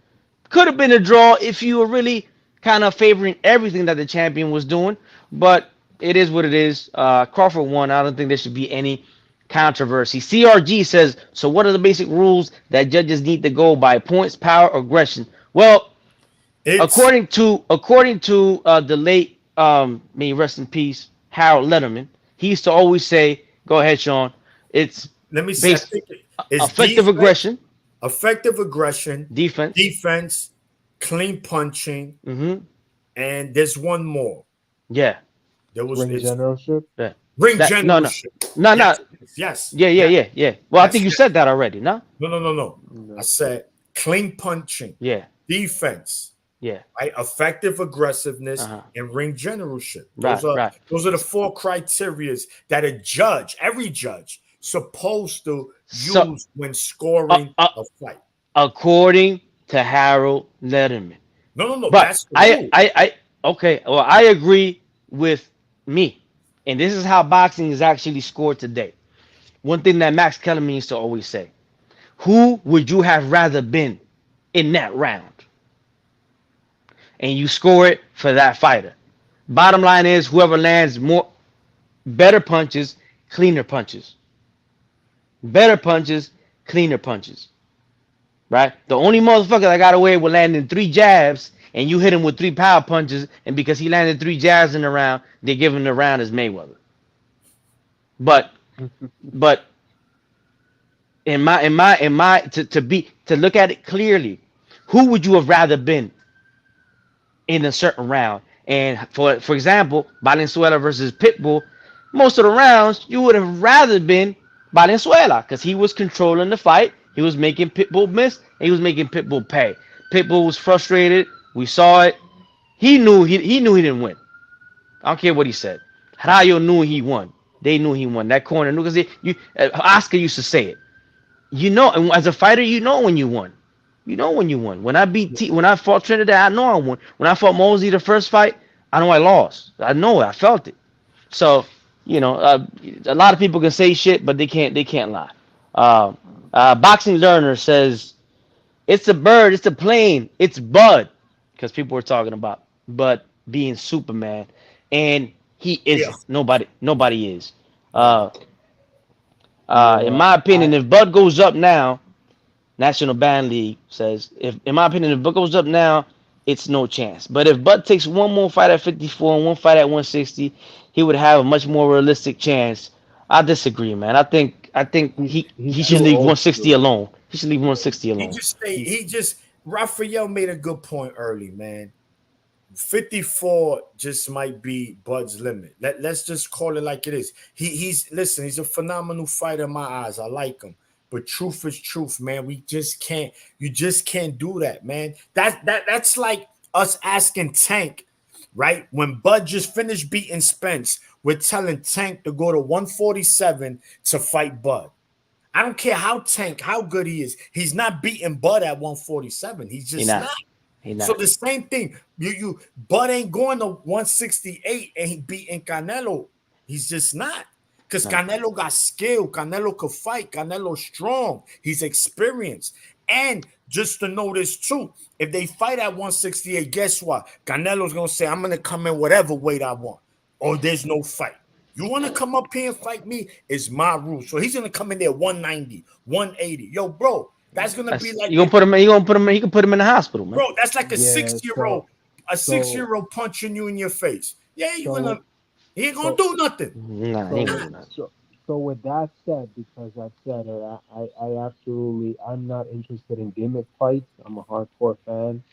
Could have been a draw if you were really kind of favoring everything that the champion was doing, but it is what it is. Crawford won. I don't think there should be any controversy. CRG says, so what are the basic rules that judges need to go by? Points, power, aggression. Well,
it's.
according to the late may he rest in peace, Harold Letterman, he used to always say, go ahead, Sean, it's
Let me see. I
based
think it's
effective
defense,
aggression,
effective aggression,
defense.
defense, clean punching,
Mm-hmm.
and there's one more.
Yeah.
There was
Ring
it's
generalship.
Yeah.
ring
That no no
generalship.
no no.
Yes, yes,
Yeah yeah
yes,
yeah yeah. Well, I think
yes,
you
yes.
said that already. No.
No, no, no, no. I
No.
said clean punching,
Yeah
defense,
yeah.
right? Effective aggressiveness
Uh-huh.
and ring generalship.
Right right.
Those are the four criterias that a judge, every judge, supposed to
So
use when
uh,
scoring
uh,
a fight.
according to Harold Letterman,
No, no, no.
but
That's the rule.
I okay. Well, I agree with me, and this is how boxing is actually scored today. One thing that Max Kellerman used to always say: who would you have rather been in that round? And you score it for that fighter. Bottom line is whoever lands more better punches, cleaner punches. Better punches, cleaner punches. Right? The only motherfucker that got away with landing 3 jabs and you hit him with 3 power punches, and because he landed 3 jabs in the round, they give him the round as Mayweather. But but in my to look at it clearly, who would you have rather been in a certain round? And for example, Valenzuela versus Pitbull, most of the rounds you would have rather been Valenzuela because he was controlling the fight. He was making Pitbull miss and he was making Pitbull pay. Pitbull was frustrated. We saw it. He knew he didn't win. I don't care what he said. Rayo knew he won. They knew he won. That corner knew because Oscar used to say it. You know, and as a fighter, you know when you won. You know when you won. When I fought Trinidad, I know I won. When I fought Mosey the first fight, I know I lost. I know it. I felt it. So, a lot of people can say shit, but they can't lie. Boxing Learner says it's a bird, it's a plane, it's Bud, because people were talking about Bud being Superman, and he
Yeah,
isn't. Nobody is.
yeah.
Uh, in
Yeah.
my opinion,
I
if Bud goes up now, National Band League says, if in my opinion, if Bud goes up now, it's no chance. But if Bud takes one more fight at 54 and one fight at 160, he would have a much more realistic chance. I disagree, man. I think he
he's
should
still
leave
old
160
school.
alone. He should leave 160
He
alone.
just stay.
He's
He just Raphael made a good point early, man. 54 just might be Bud's limit. Let's just call it like it is. He's listen, he's a phenomenal fighter in my eyes. I like him. But truth is truth, man. We just can't, you just can't do that, man. That's like us asking Tank, right? When Bud just finished beating Spence, we're telling Tank to go to 147 to fight Bud. I don't care how good he is. He's not beating Bud at 147. He's
He
just not.
not. He
So
not.
the same thing. Bud ain't going to 168 and he beating Canelo. He's just not. Because
No.
Canelo got skill. Canelo could fight. Canelo strong. He's experienced. And just to know this too, if they fight at 168, guess what? Canelo's gonna say, I'm gonna come in whatever weight I want, or there's no fight. You want to come up here and fight me? It's my rule. So he's gonna come in there 190, 180. Yo, bro, that's gonna be
That's
like
you gonna
if
put him. You gonna put him. He can put him in the hospital, man.
bro, that's like a
yeah.
six-year-old, a
So
six-year-old punching you in your face. Yeah, you
so
gonna
with
he ain't gonna
so
do nothing.
Nah, he
so
ain't
with
gonna do nothing.
so with that said, because I've said it, I absolutely I'm not interested in gimmick fights. I'm a hardcore fan.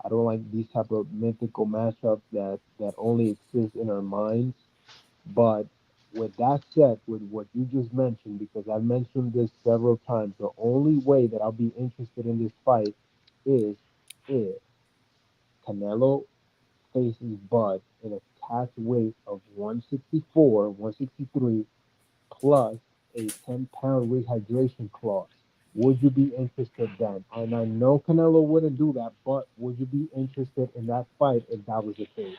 I don't like these type of mythical matchups that only exist in our minds. But with that said, with what you just mentioned, because I've mentioned this several times, the only way that I'll be interested in this fight is if Canelo faces Bud in a catch weight of 164, 163, plus a 10-pound rehydration clause. Would you be interested then? And I know Canelo wouldn't do that, but would you be interested in that fight if that was the case?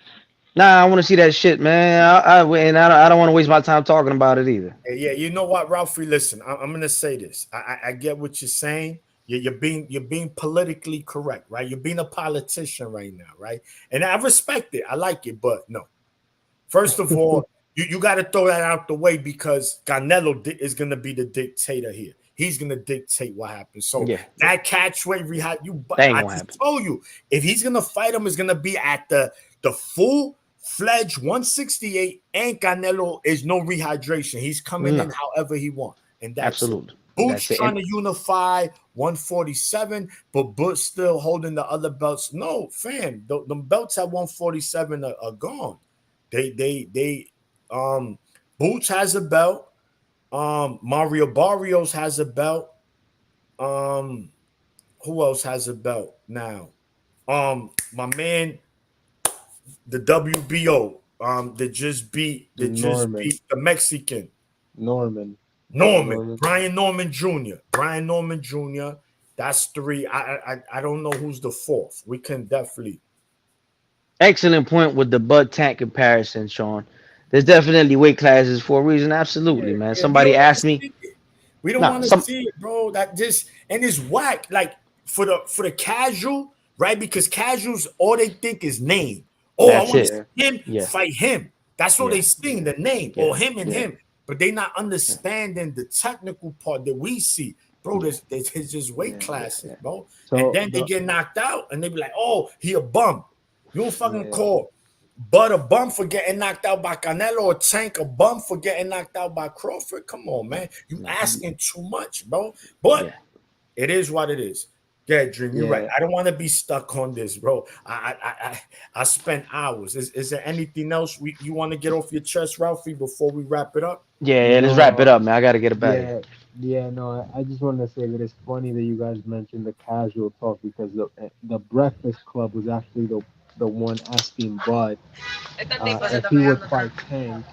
Nah, I want to see that shit, man. And I don't want to waste my time talking about it either.
Yeah, you know what, Ralphie? Listen, I'm gonna say this. I get what you're saying. You're being politically correct, right? You're being a politician right now, right? And I respect it. I like it, but no. First of all, you got to throw that out the way because Canelo is gonna be the dictator here. He's gonna dictate what happens. So
Yeah,
that catchweight
that ain't
I
gonna
just
happen.
told you, if he's gonna fight him, it's gonna be at the full fledged 168, and Canelo is no rehydration. He's coming
No,
in however he wants, and that's it.
absolutely.
Boots
That's it.
trying to unify 147, but Boots still holding the other belts. No, fam, the belts at 147 are gone. They Boots has a belt. Mario Barrios has a belt. Um, who else has a belt now? My man, the WBO,
Norman,
the Mexican
Norman, Norman.
Brian Norman Jr. Brian Norman Jr. That's three. I don't know who's the fourth. We can definitely.
Excellent point with the Bud Tank comparison, Sean. There's definitely weight classes for a reason. Absolutely, man.
Yeah, we
Somebody
don't want to
asked me.
see it. We don't
Nah,
want to see it, bro. That just and it's whack. Like for the casual, right? Because casuals all they think is name. Oh, I
that's
want to
it.
Yeah,
see him
Yeah,
fight him. That's all
yeah,
they seeing, the name,
yeah,
or him and
yeah,
him. But they not understanding the technical part that we see. Bro,
yeah,
there's just weight
yeah,
classes,
yeah.
bro. And
So
then they
the
get knocked out and they be like, oh, he a bum. You don't fucking
yeah,
call Bud a bum for getting knocked out by Canelo, or Tank a bum for getting knocked out by Crawford. Come on,
No,
man. You
no.
asking too much, bro. But
Yeah,
it is what it is. Yeah, Dream, you're right.
yeah.
I don't want to be stuck on this, bro. I spent hours. Is there anything else you want to get off your chest, Ralphie, before we wrap it up?
yeah, yeah. Let's wrap it
No,
up, man. I gotta get up out of here.
yeah, yeah. No, I just want to say that it's funny that you guys mentioned the casual talk because the Breakfast Club was actually the one asking Bud if he would fight Tank,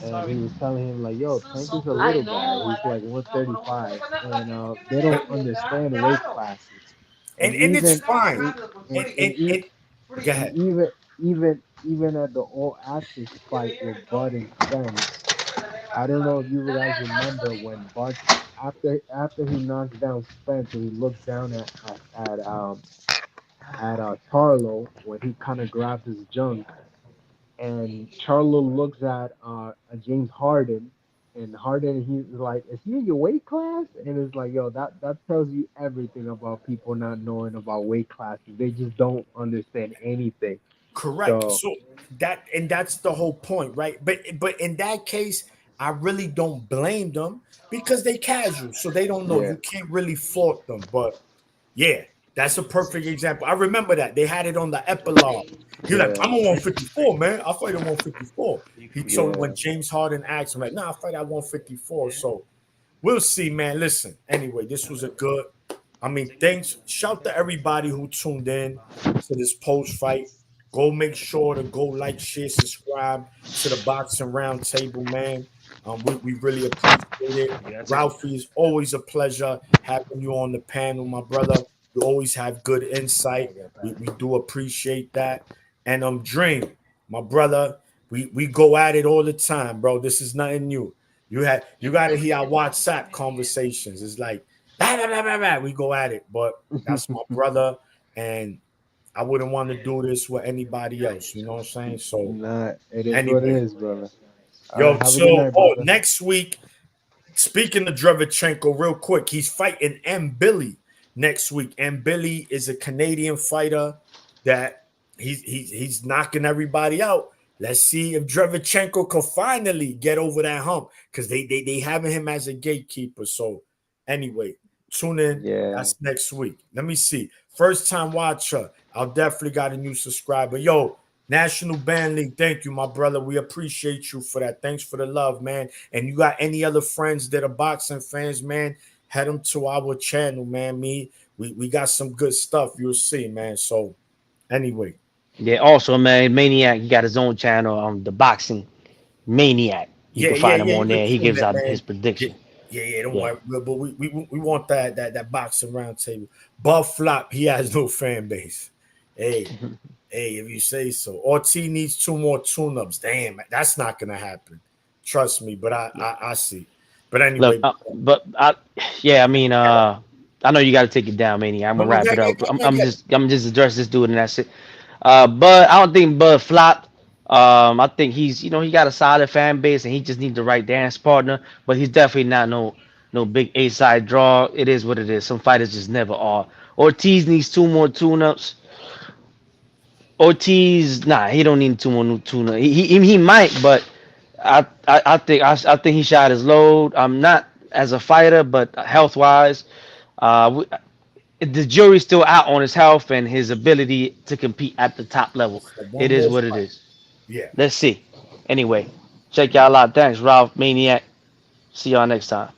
and he was telling him like, "Yo, Tank is a little guy. He's like 135, and they don't understand weight classes, and
And it's
even
fine.
and
And,
and,
and,
and, e-
and go
and
ahead.
even at the All Access fight with Bud and Spence, I don't know if you guys remember when Bud after he knocks down Spence and he looks down at Charlo when he kind of grabs his junk and Charlo looks at James Harden, and Harden he's like, "Is he in your weight class?" And it's like, "Yo, that tells you everything about people not knowing about weight classes. They just don't understand anything."
Correct.
So
So that's the whole point, right? But in that case, I really don't blame them because they casual, so they don't know.
yeah,
You can't really fault them. But yeah, that's a perfect example. I remember that they had it on the epilogue. He was like,
yeah,
"I'm a 154, man. I fight at 154." He told when
yeah,
James Harden asked him, like, "Nah, I fight at 154." So we'll see, man. Listen, anyway, this was a good. I mean, thanks. Shout to everybody who tuned in to this post fight. Go make sure to go like, share, subscribe to the Boxing Round Table, man. We really appreciate it. Ralphie, is always a pleasure having you on the panel, my brother. You always have good insight. We do appreciate that. And Dream, my brother, we go at it all the time, bro. This is nothing new. You gotta hear our WhatsApp conversations. It's like blah, blah, blah, blah, blah. We go at it, but that's my brother, and I wouldn't want to do this with anybody else. You know what I'm saying? So
nah, it is what it
anyway,
is, brother. All
yo,
right, have a good
so
night, brother.
next week, speaking of Drevchenko, real quick, he's fighting M. Billy next week. M. Billy is a Canadian fighter that he's knocking everybody out. Let's see if Drevchenko can finally get over that hump because they having him as a gatekeeper. So anyway, tune in.
Yeah,
That's next week. Let me see. First time watcher. I'll definitely got a new subscriber. Yo, National Band League, thank you, my brother. We appreciate you for that. Thanks for the love, man. And you got any other friends that are boxing fans, man? Head them to our channel, man. We got some good stuff. You'll see, man. So anyway,
Yeah. Also, man, Maniac, he got his own channel, the Boxing Maniac. You
yeah,
can
yeah,
find him
yeah.
on
Look
there. He
on
gives
that,
out his
man. Yeah,
prediction.
yeah. Don't
Yeah.
worry, but we want that boxing round table. Buff Flop, he has no fan base. Hey, hey, if you say so. Ortiz needs two more tune-ups. Damn, that's not gonna happen. Trust me, but I see. But
Look,
anyway,
yeah, I mean, I know you got to take it down, Maniac. I'm
no,
gonna
no,
wrap
get,
it
get,
up.
get, get, get.
I'm just address this dude and that's it. Bud, I don't think Bud flopped. I think he's, he got a solid fan base and he just needs the right dance partner. But he's definitely not no big A side draw. It is what it is. Some fighters just never are. Ortiz needs two more tune-ups. Ortiz, nah, he don't need two more new tune-ups. He might, but I think he shot his load. I'm not as a fighter, but health wise, the jury's still out on his health and his ability to compete at the top level.
So one
It is
more
what it
fight.
is.
Yeah.
Let's see. Anyway, check y'all out. Thanks, Ralph Maniac. See y'all next time.